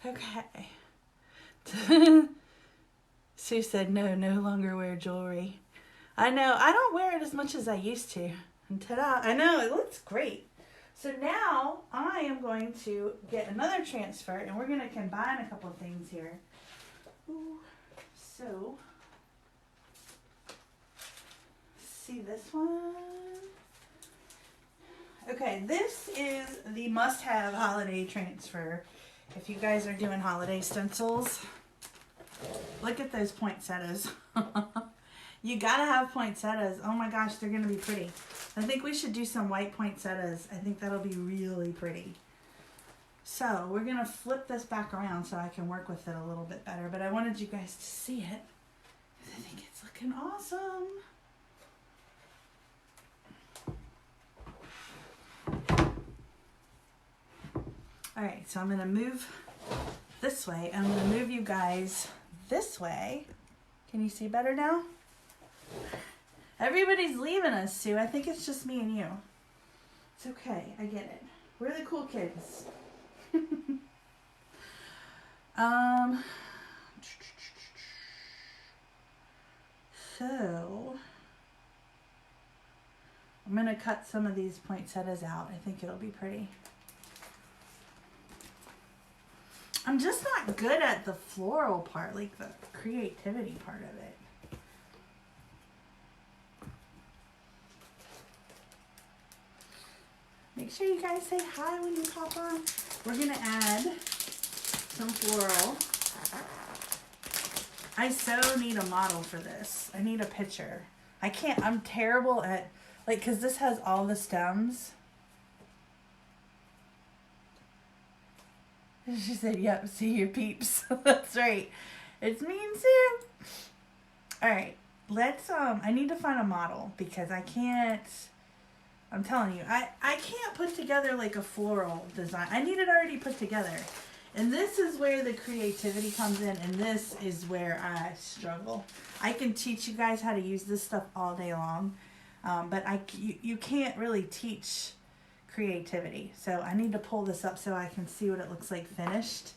S1: Okay. Sue said, no longer wear jewelry. I know. I don't wear it as much as I used to. And ta-da. I know. It looks great. So now I am going to get another transfer and we're going to combine a couple of things here. Ooh. So, see this one? Okay, this is the must-have holiday transfer. If you guys are doing holiday stencils, look at those poinsettias. You gotta have poinsettias. Oh my gosh, they're gonna be pretty. I think we should do some white poinsettias. I think that'll be really pretty. So we're gonna flip this back around so I can work with it a little bit better, but I wanted you guys to see it because I think it's looking awesome. All right, so I'm gonna move this way. I'm gonna move you guys this way. Can you see better now? Everybody's leaving us, Sue. I think it's just me and you. It's okay, I get it. We're the cool kids. So I'm gonna cut some of these poinsettias out. I think it'll be pretty. I'm just not good at the floral part, like the creativity part of it. Make sure you guys say hi when you pop on. We're gonna add some floral. I so need a model for this. I need a picture. I'm terrible at, like, cause this has all the stems. She said, yep, see you peeps. That's right. It's me and Sue. All right, let's, I need to find a model because I can't, I'm telling you, I can't put together like a floral design. I need it already put together. And this is where the creativity comes in, and this is where I struggle. I can teach you guys how to use this stuff all day long, but you can't really teach creativity. So I need to pull this up so I can see what it looks like finished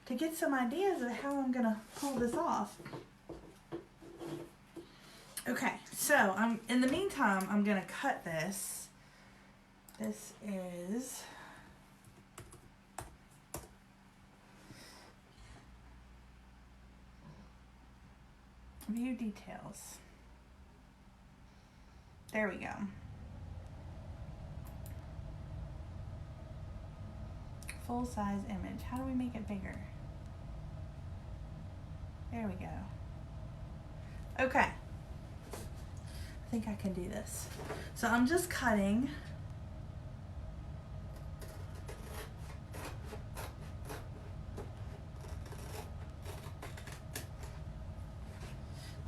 S1: to get some ideas of how I'm gonna pull this off. Okay, so in the meantime, I'm gonna cut this This is View Details. There we go. Full size image. How do we make it bigger? There we go. Okay. I think I can do this. So I'm just cutting.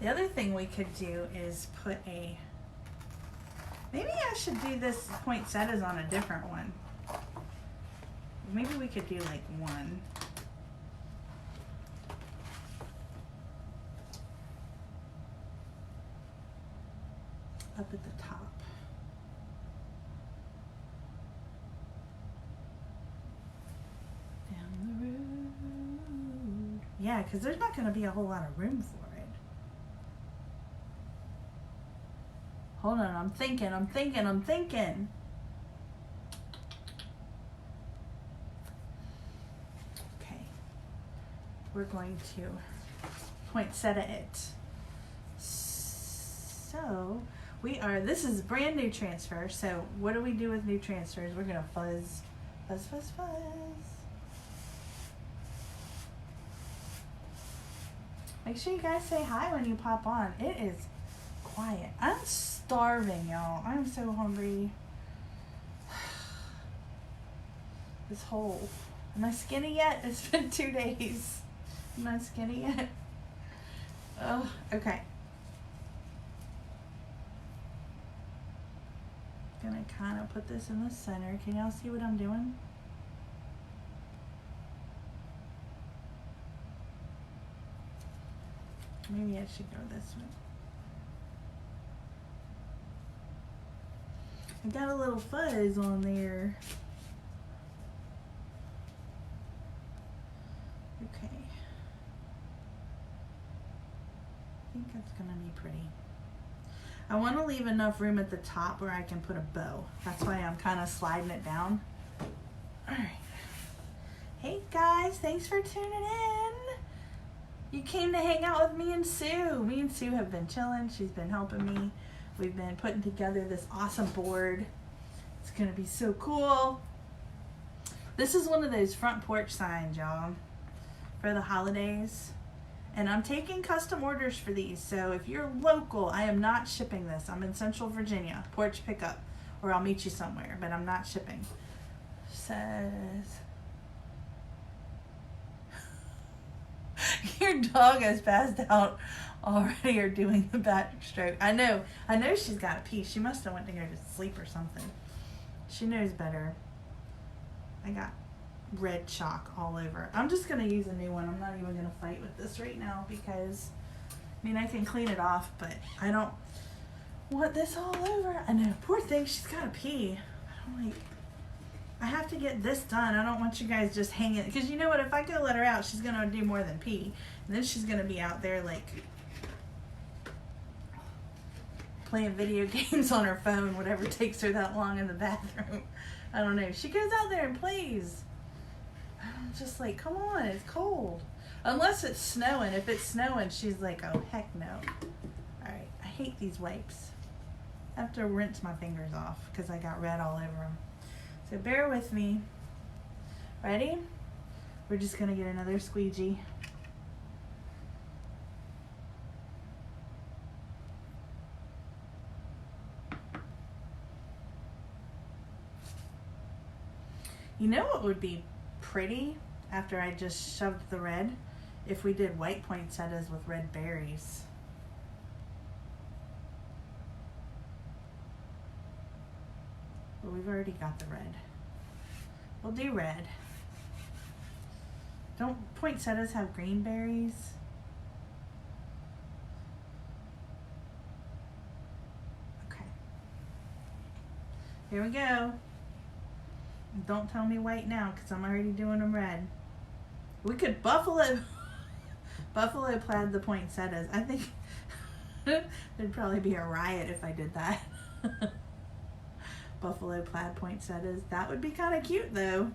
S1: The other thing we could do is put a, maybe I should do this poinsettias on a different one. Maybe we could do like one. Up at the top. Down the road. Yeah, because there's not going to be a whole lot of room for it. Hold on, I'm thinking. Okay. We're going to poinsettia it. So, this is brand new transfer. So, what do we do with new transfers? We're going to fuzz. Make sure you guys say hi when you pop on. It is quiet. I'm starving, y'all. I'm so hungry. This whole, am I skinny yet? It's been 2 days. Am I skinny yet? Oh, okay. Gonna kind of put this in the center. Can y'all see what I'm doing? Maybe I should go this way. I got a little fuzz on there. Okay. I think that's gonna be pretty. I want to leave enough room at the top where I can put a bow. That's why I'm kind of sliding it down. All right. Hey guys, thanks for tuning in. You came to hang out with me and Sue. Me and Sue have been chilling. She's been helping me. We've been putting together this awesome board. It's going to be so cool. This is one of those front porch signs, y'all, for the holidays. And I'm taking custom orders for these. So if you're local, I am not shipping this. I'm in Central Virginia, porch pickup, or I'll meet you somewhere, but I'm not shipping. Says, your dog has passed out already or doing the backstroke. I know she's got a pee. She must have went to go to sleep or something. She knows better. I got red chalk all over. I'm just going to use a new one. I'm not even going to fight with this right now because, I mean, I can clean it off, but I don't want this all over. I know, poor thing, she's got to pee. I have to get this done. I don't want you guys just hanging, because you know what, if I go let her out, she's going to do more than pee. And then she's going to be out there like playing video games on her phone, whatever takes her that long in the bathroom. I don't know. She goes out there and plays. I'm just like, come on, it's cold. Unless it's snowing. If it's snowing, she's like, oh, heck no. Alright, I hate these wipes. I have to rinse my fingers off because I got red all over them. So bear with me. Ready? We're just going to get another squeegee. You know what would be pretty after I just shoved the red? If we did white poinsettias with red berries. But we've already got the red. We'll do red. Don't poinsettias have green berries? Okay. Here we go. Don't tell me white now because I'm already doing them red. We could Buffalo Plaid the poinsettias. I think there'd probably be a riot if I did that. Buffalo Plaid poinsettias. That would be kind of cute though.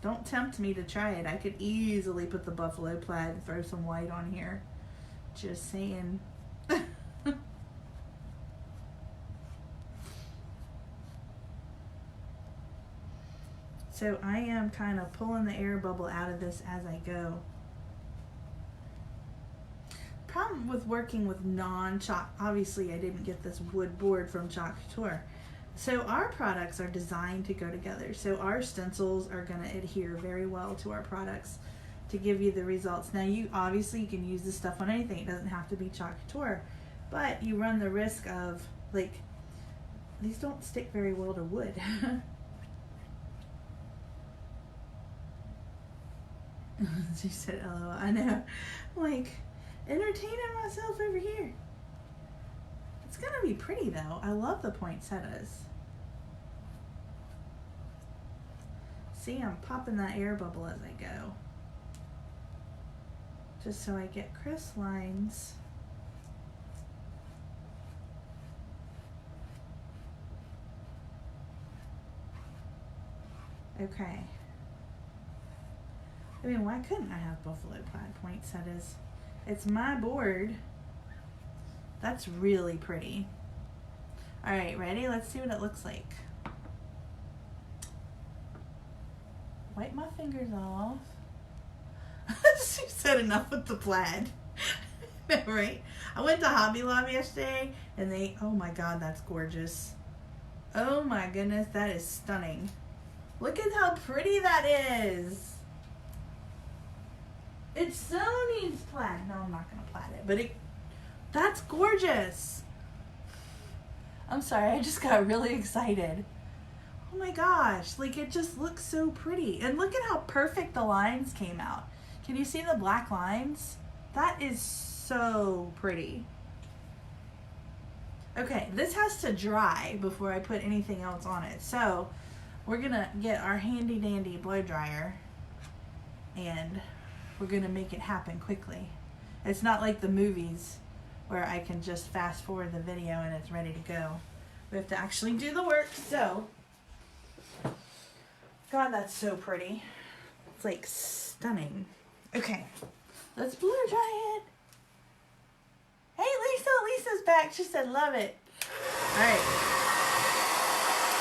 S1: Don't tempt me to try it. I could easily put the Buffalo Plaid and throw some white on here. Just saying. So I am kind of pulling the air bubble out of this as I go. Problem with working with non-chalk, obviously I didn't get this wood board from Chalkology. So our products are designed to go together. So our stencils are going to adhere very well to our products to give you the results. Now you obviously can use this stuff on anything. It doesn't have to be Chalkology, but you run the risk of, like, these don't stick very well to wood. She said, "LOL." I know. Like, entertaining myself over here. It's gonna be pretty though. I love the poinsettias. See, I'm popping that air bubble as I go. Just so I get crisp lines. Okay. I mean, why couldn't I have Buffalo Plaid poinsettias? It's my board. That's really pretty. All right, ready? Let's see what it looks like. Wipe my fingers off. She said enough with the plaid. Right? I went to Hobby Lobby yesterday and they, oh my God, that's gorgeous. Oh my goodness, that is stunning. Look at how pretty that is. It so needs plaid. No, I'm not going to plaid it, but that's gorgeous. I'm sorry, I just got really excited. Oh my gosh, like it just looks so pretty. And look at how perfect the lines came out. Can you see the black lines? That is so pretty. Okay, this has to dry before I put anything else on it. So we're going to get our handy dandy blow dryer and we're going to make it happen quickly. It's not like the movies where I can just fast forward the video and it's ready to go. We have to actually do the work. So, God, that's so pretty. It's like stunning. Okay, let's blow dry it. Hey, Lisa, Lisa's back. She said, love it. All right.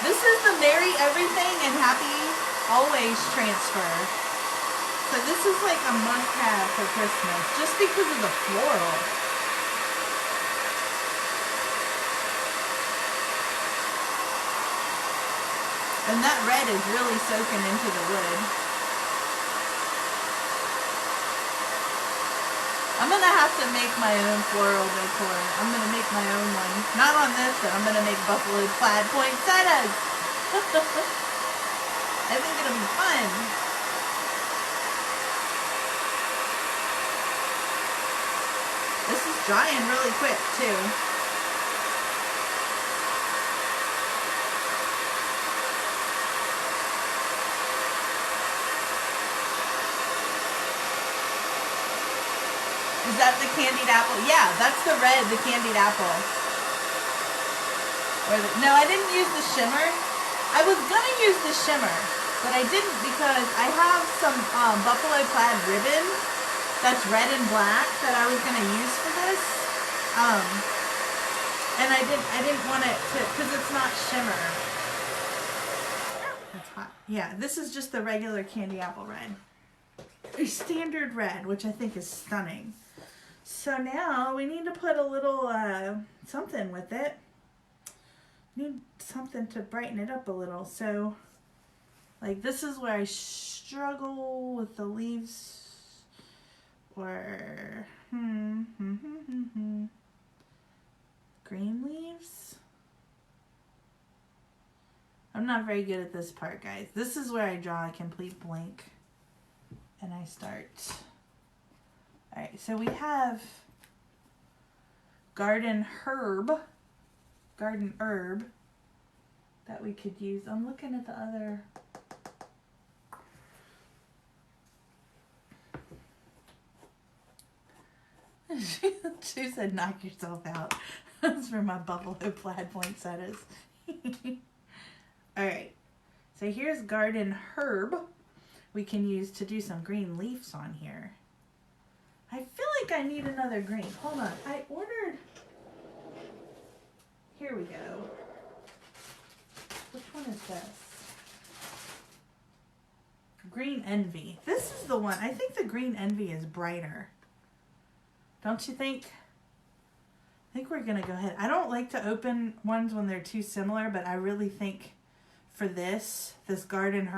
S1: This is the Merry Everything and Happy Always transfer. So this is like a must-have for Christmas, just because of the floral. And that red is really soaking into the wood. I'm going to have to make my own floral decor. I'm going to make my own one. Not on this, but I'm going to make Buffalo Plaid poinsettias. I think it'll be fun. This is drying really quick too. Is that the candied apple? Yeah, that's the red, the candied apple. No, I didn't use the shimmer. I was gonna use the shimmer, but I didn't because I have some Buffalo Plaid ribbon that's red and black that I was gonna use for this, and I didn't want it to, because it's not shimmer. It's hot. Yeah, this is just the regular candy apple red, a standard red, which I think is stunning. So now we need to put a little something with it. Need something to brighten it up a little. So, like, this is where I struggle with the leaves. Or green leaves. I'm not very good at this part, guys. This is where I draw a complete blank and I start. Alright, so we have garden herb that we could use. I'm looking at the other. She said, knock yourself out. That's for my Buffalo Plaid poinsettias. All right, so here's garden herb we can use to do some green leaves on here. I feel like I need another green. Hold on, I ordered, here we go. Which one is this? Green Envy. This is the one. I think the Green Envy is brighter. Don't you think? I think we're going to go ahead. I don't like to open ones when they're too similar, but I really think for this garden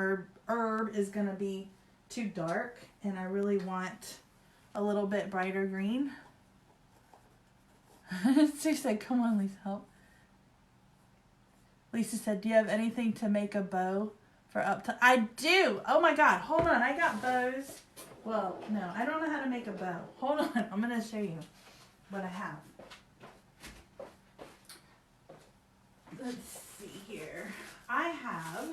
S1: herb is going to be too dark, and I really want a little bit brighter green. She said, come on, Lisa, help. Lisa said, do you have anything to make a bow for up to? I do. Oh my God. Hold on. I got bows. Well, no, I don't know how to make a bow. Hold on. I'm going to show you what I have. Let's see here. I have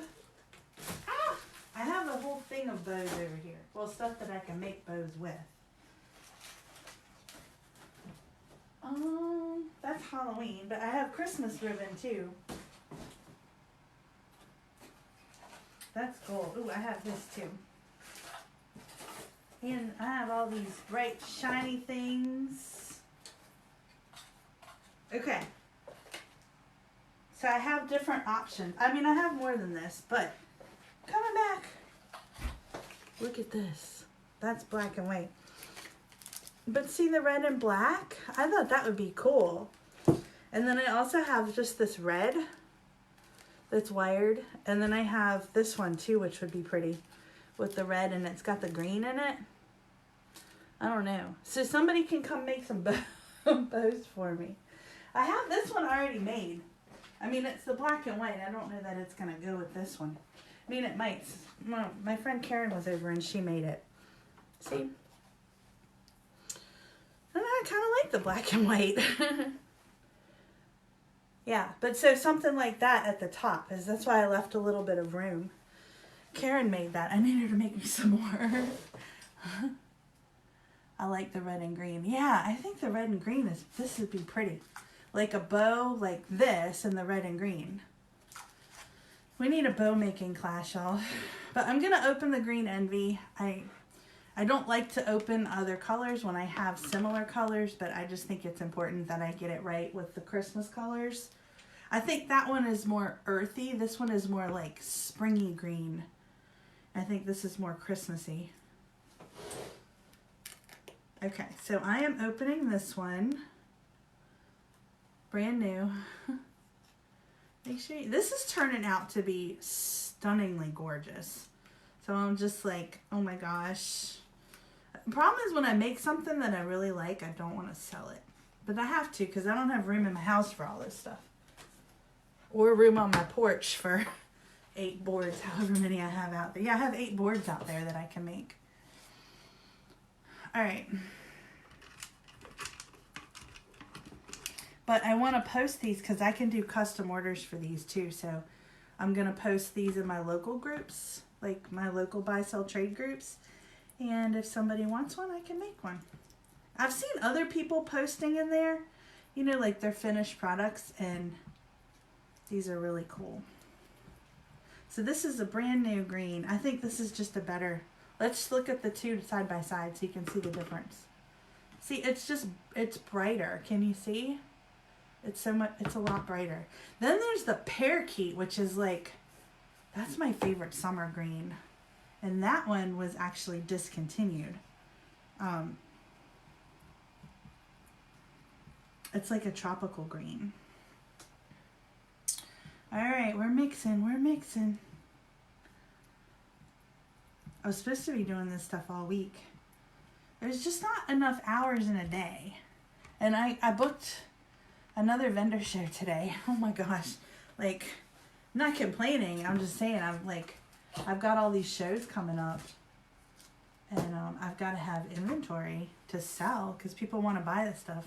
S1: a whole thing of bows over here. Well, stuff that I can make bows with. That's Halloween, but I have Christmas ribbon too. That's gold. Ooh, I have this too. And I have all these bright, shiny things. Okay. So I have different options. I mean, I have more than this, but coming back. Look at this. That's black and white. But see the red and black? I thought that would be cool. And then I also have just this red that's wired. And then I have this one too, which would be pretty with the red, and it's got the green in it. I don't know. So somebody can come make some bows for me. I have this one already made. I mean, it's the black and white. I don't know that it's going to go with this one. I mean, it might. My friend Karen was over and she made it. See? And I kind of like the black and white. Yeah, but so something like that at the top, is that's why I left a little bit of room. Karen made that. I need her to make me some more. I like the red and green. Yeah, I think the red and green this would be pretty. Like a bow like this and the red and green. We need a bow making class, y'all. But I'm going to open the Green Envy. I don't like to open other colors when I have similar colors, but I just think it's important that I get it right with the Christmas colors. I think that one is more earthy. This one is more like springy green. I think this is more Christmassy. Okay, so I am opening this one. Brand new. Make sure this is turning out to be stunningly gorgeous. So I'm just like, oh my gosh. The problem is when I make something that I really like, I don't want to sell it. But I have to because I don't have room in my house for all this stuff. Or room on my porch for 8 boards, however many I have out there. Yeah, I have 8 boards out there that I can make. All right. But I want to post these because I can do custom orders for these too. So I'm going to post these in my local groups, like my local buy, sell, trade groups. And if somebody wants one, I can make one. I've seen other people posting in there, you know, like their finished products, and these are really cool. So this is a brand new green. I think this is just a better, let's look at the two side by side so you can see the difference. See, it's brighter. Can you see? It's a lot brighter. Then there's the parakeet, which is like, that's my favorite summer green. And that one was actually discontinued. It's like a tropical green. All right, we're mixing. I was supposed to be doing this stuff all week. There's just not enough hours in a day. And I booked another vendor show today. Oh my gosh. Like, I'm not complaining. I'm just saying, I've got all these shows coming up. And I've got to have inventory to sell because people want to buy this stuff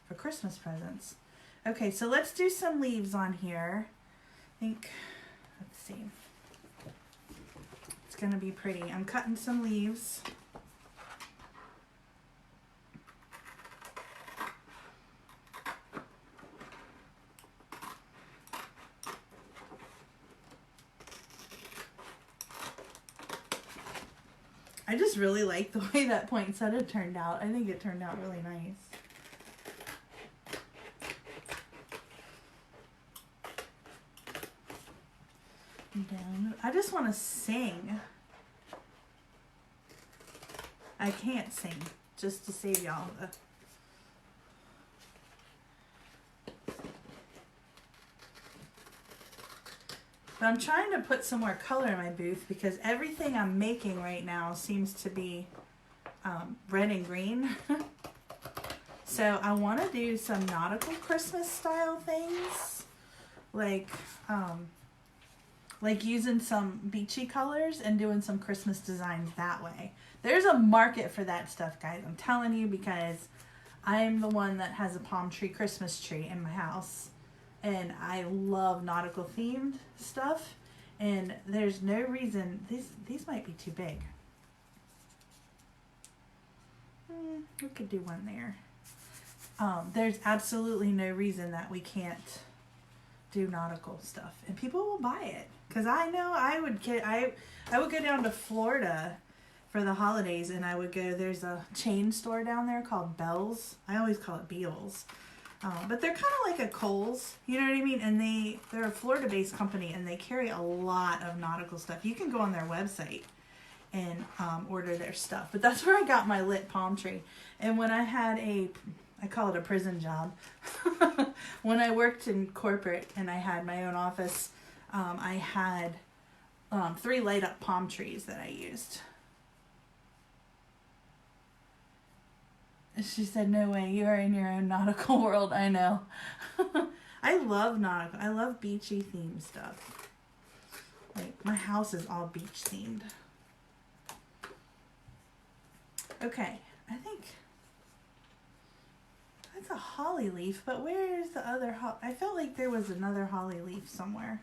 S1: for Christmas presents. Okay, so let's do some leaves on here. Let's see. It's going to be pretty. I'm cutting some leaves. I just really like the way that poinsettia turned out. I think it turned out really nice. Down. I just want to sing. I can't sing, just to save y'all the... But I'm trying to put some more color in my booth because everything I'm making right now seems to be red and green. So I want to do some nautical Christmas style things, like using some beachy colors and doing some Christmas designs that way. There's a market for that stuff, guys. I'm telling you, because I'm the one that has a palm tree Christmas tree in my house. And I love nautical themed stuff. And there's no reason, these might be too big. We could do one there. There's absolutely no reason that we can't do nautical stuff. And people will buy it. Because I know I would go down to Florida for the holidays, and I would go, there's a chain store down there called Bell's. I always call it Beals. But they're kind of like a Kohl's, you know what I mean? And they're a Florida-based company, and they carry a lot of nautical stuff. You can go on their website and order their stuff. But that's where I got my lit palm tree. And when I had I call it a prison job. When I worked in corporate and I had my own office, I had 3 light up palm trees that I used. She said, no way, you are in your own nautical world. I know. I love nautical. I love beachy themed stuff. Like, my house is all beach themed. Okay, I think that's a holly leaf, but where's the other holly? I felt like there was another holly leaf somewhere.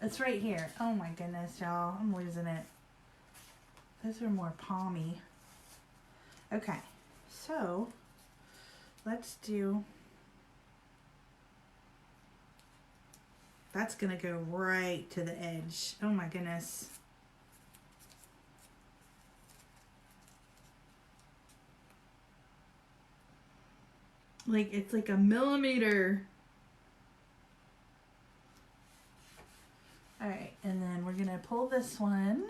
S1: It's right here. Oh my goodness, y'all. I'm losing it. Those are more palmy. Okay. So, let's do, that's going to go right to the edge. Oh my goodness. Like, it's like a millimeter. Alright, and then we're going to pull this one.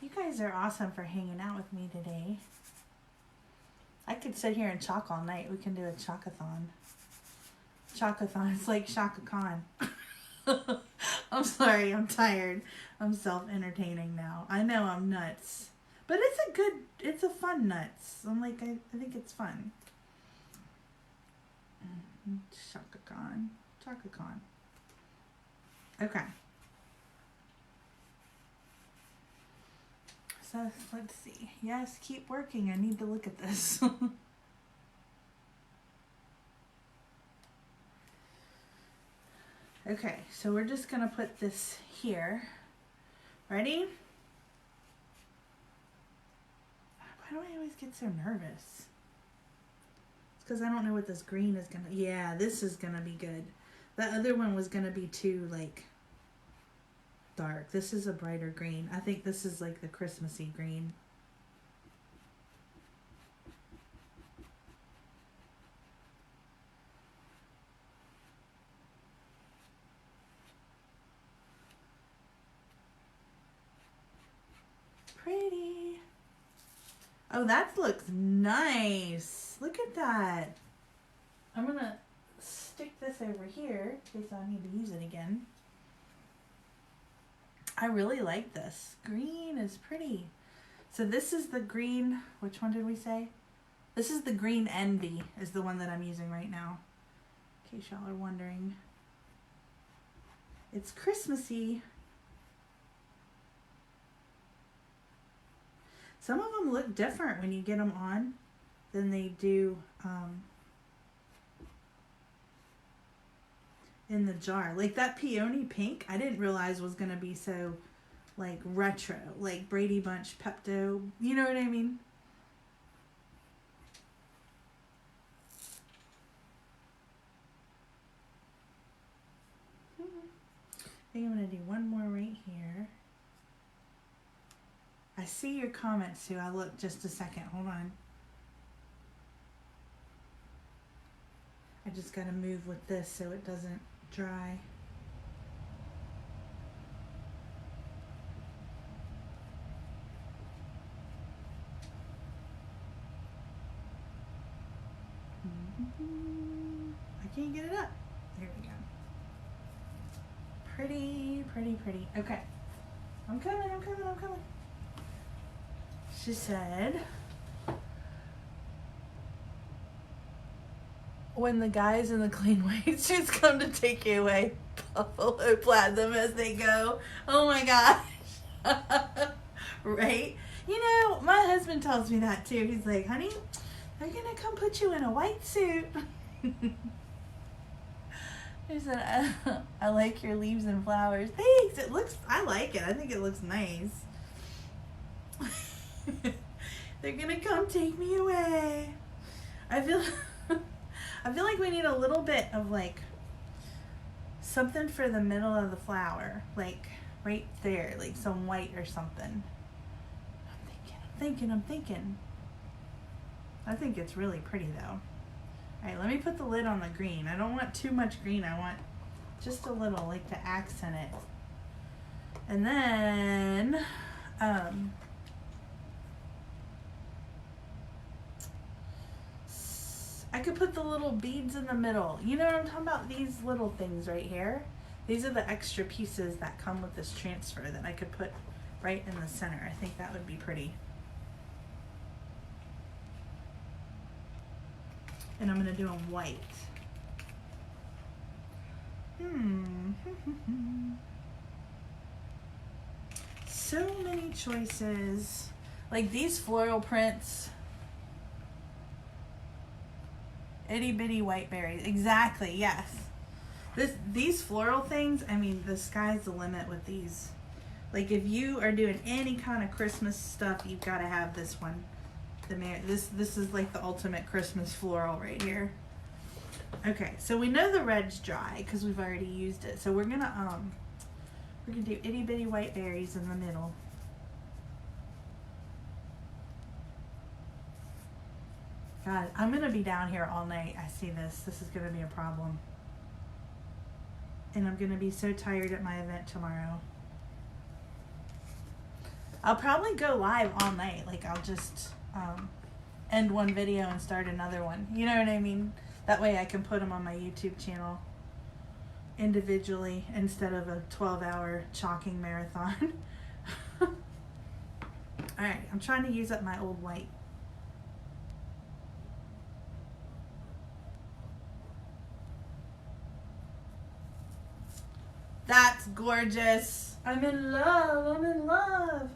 S1: You guys are awesome for hanging out with me today. I could sit here and chalk all night. We can do a chalkathon. Chalkathon. It's like Shaka Khan. I'm sorry. I'm tired. I'm self-entertaining now. I know I'm nuts. But it's a fun nuts. I'm like, I think it's fun. Shaka Khan. Shaka Khan. Okay. So let's see. Yes, keep working. I need to look at this. Okay, so we're just going to put this here. Ready? Why do I always get so nervous? It's because I don't know what this green is going to... Yeah, this is going to be good. That other one was going to be too, like... dark. This is a brighter green. I think this is like the Christmassy green. Pretty. Oh, that looks nice. Look at that. I'm gonna stick this over here in case I need to use it again. I really like this. Green is pretty. So this is the green, which one did we say? This is the Green Envy, is the one that I'm using right now. In case y'all are wondering. It's Christmassy. Some of them look different when you get them on than they do in the jar. Like that peony pink, I didn't realize was going to be so like retro, like Brady Bunch Pepto, you know what I mean? I think I'm going to do one more right here. I see your comments, Sue. I look just a second. Hold on. I just got to move with this so it doesn't dry. I can't get it up. There we go. Pretty, pretty, pretty. Okay. I'm coming. She said, when the guys in the clean white suits come to take you away, Buffalo Plaid them as they go. Oh my gosh. Right? You know, my husband tells me that too. He's like, honey, they're going to come put you in a white suit. He said, I like your leaves and flowers. Thanks. I like it. I think it looks nice. They're going to come take me away. I feel like we need a little bit of like something for the middle of the flower. Like right there, like some white or something. I'm thinking. I think it's really pretty though. Alright, let me put the lid on the green. I don't want too much green. I want just a little, like to accent it. And then, I could put the little beads in the middle. You know what I'm talking about? These little things right here. These are the extra pieces that come with this transfer that I could put right in the center. I think that would be pretty. And I'm going to do them white. So many choices. Like these floral prints. Itty bitty white berries. Exactly, yes. These floral things, I mean, the sky's the limit with these. Like if you are doing any kind of Christmas stuff, you've got to have this one. This is like the ultimate Christmas floral right here. Okay, so we know the red's dry because we've already used it. So we're gonna do itty bitty white berries in the middle. God, I'm gonna be down here all night. I see this. This is gonna be a problem. And I'm gonna be so tired at my event tomorrow. I'll probably go live all night. Like I'll just end one video and start another one. You know what I mean? That way I can put them on my YouTube channel individually instead of a 12-hour chalking marathon. Alright, I'm trying to use up my old white. That's gorgeous. I'm in love.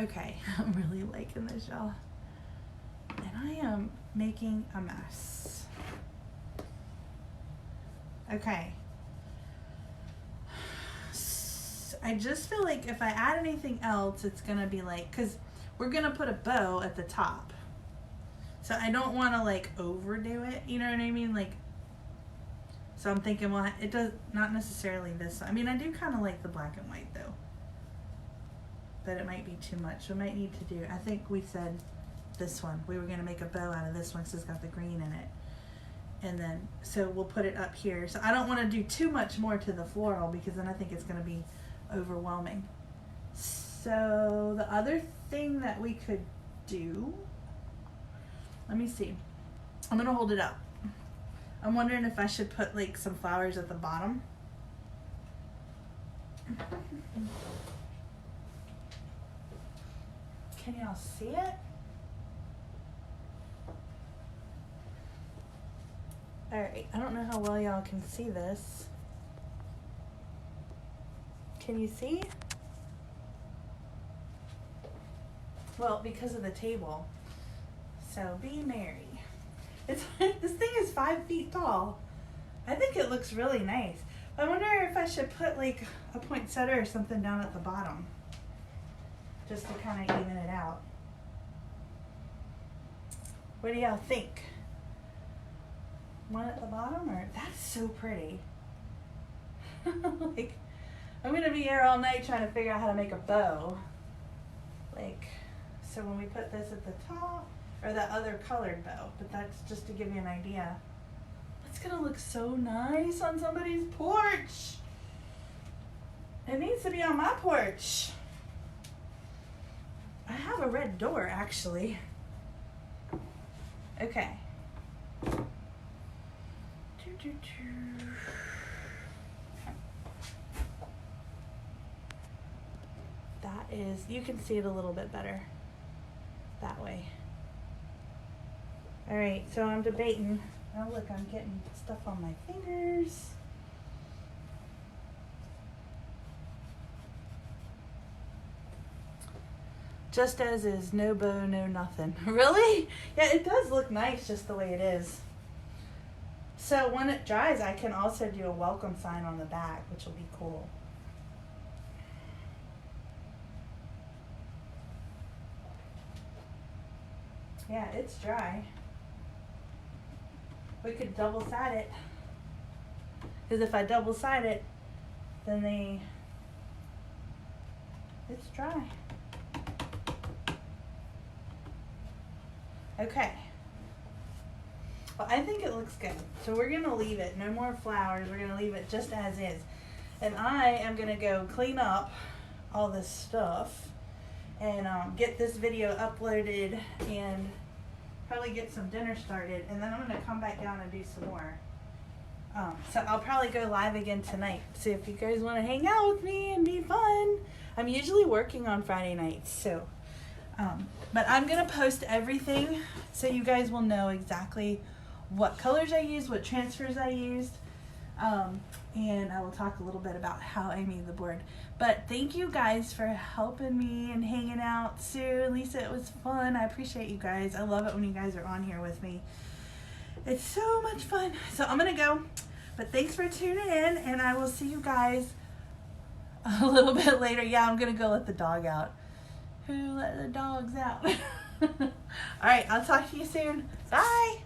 S1: Okay, I'm really liking this, y'all. And I am making a mess. Okay. I just feel like if I add anything else, it's going to be like, because we're going to put a bow at the top. So I don't want to like overdo it. You know what I mean? Like, so I'm thinking, well, it does not necessarily this. I mean, I do kind of like the black and white though. But it might be too much. We might need to do, I think we said this one. We were going to make a bow out of this one because it's got the green in it. And then, so we'll put it up here. So I don't want to do too much more to the floral because then I think it's going to be overwhelming. So the other thing that we could do, let me see. I'm going to hold it up. I'm wondering if I should put like some flowers at the bottom. Can y'all see it? Alright, I don't know how well y'all can see this. Can you see? Well, because of the table. So be merry. This thing is 5 feet tall. I think it looks really nice. I wonder if I should put like a poinsettia or something down at the bottom. Just to kind of even it out. What do y'all think? One at the bottom, or that's so pretty. Like, I'm gonna be here all night trying to figure out how to make a bow. like, so when we put this at the top, or the other colored bow, but that's just to give you an idea. It's gonna look so nice on somebody's porch. It needs to be on my porch. I have a red door, actually. Okay. That is, you can see it a little bit better that way. All right, so I'm debating. Oh, look, I'm getting stuff on my fingers. Just as is, no bow, no nothing. Really? Yeah, it does look nice just the way it is. So when it dries, I can also do a welcome sign on the back, which will be cool. Yeah, it's dry. We could double side it. Because if I double side it, then it's dry. Okay. Well, I think it looks good. So we're going to leave it. No more flowers. We're going to leave it just as is. And I am going to go clean up all this stuff and get this video uploaded and probably get some dinner started. And then I'm going to come back down and do some more. So I'll probably go live again tonight. So if you guys want to hang out with me and be fun. I'm usually working on Friday nights. So, but I'm going to post everything so you guys will know exactly what colors I used, what transfers I used. And I will talk a little bit about how I made the board. But thank you guys for helping me and hanging out. Sue, Lisa, it was fun. I appreciate you guys. I love it when you guys are on here with me. It's so much fun. So I'm going to go. But thanks for tuning in. And I will see you guys a little bit later. Yeah, I'm going to go let the dog out. Who let the dogs out? All right, I'll talk to you soon. Bye.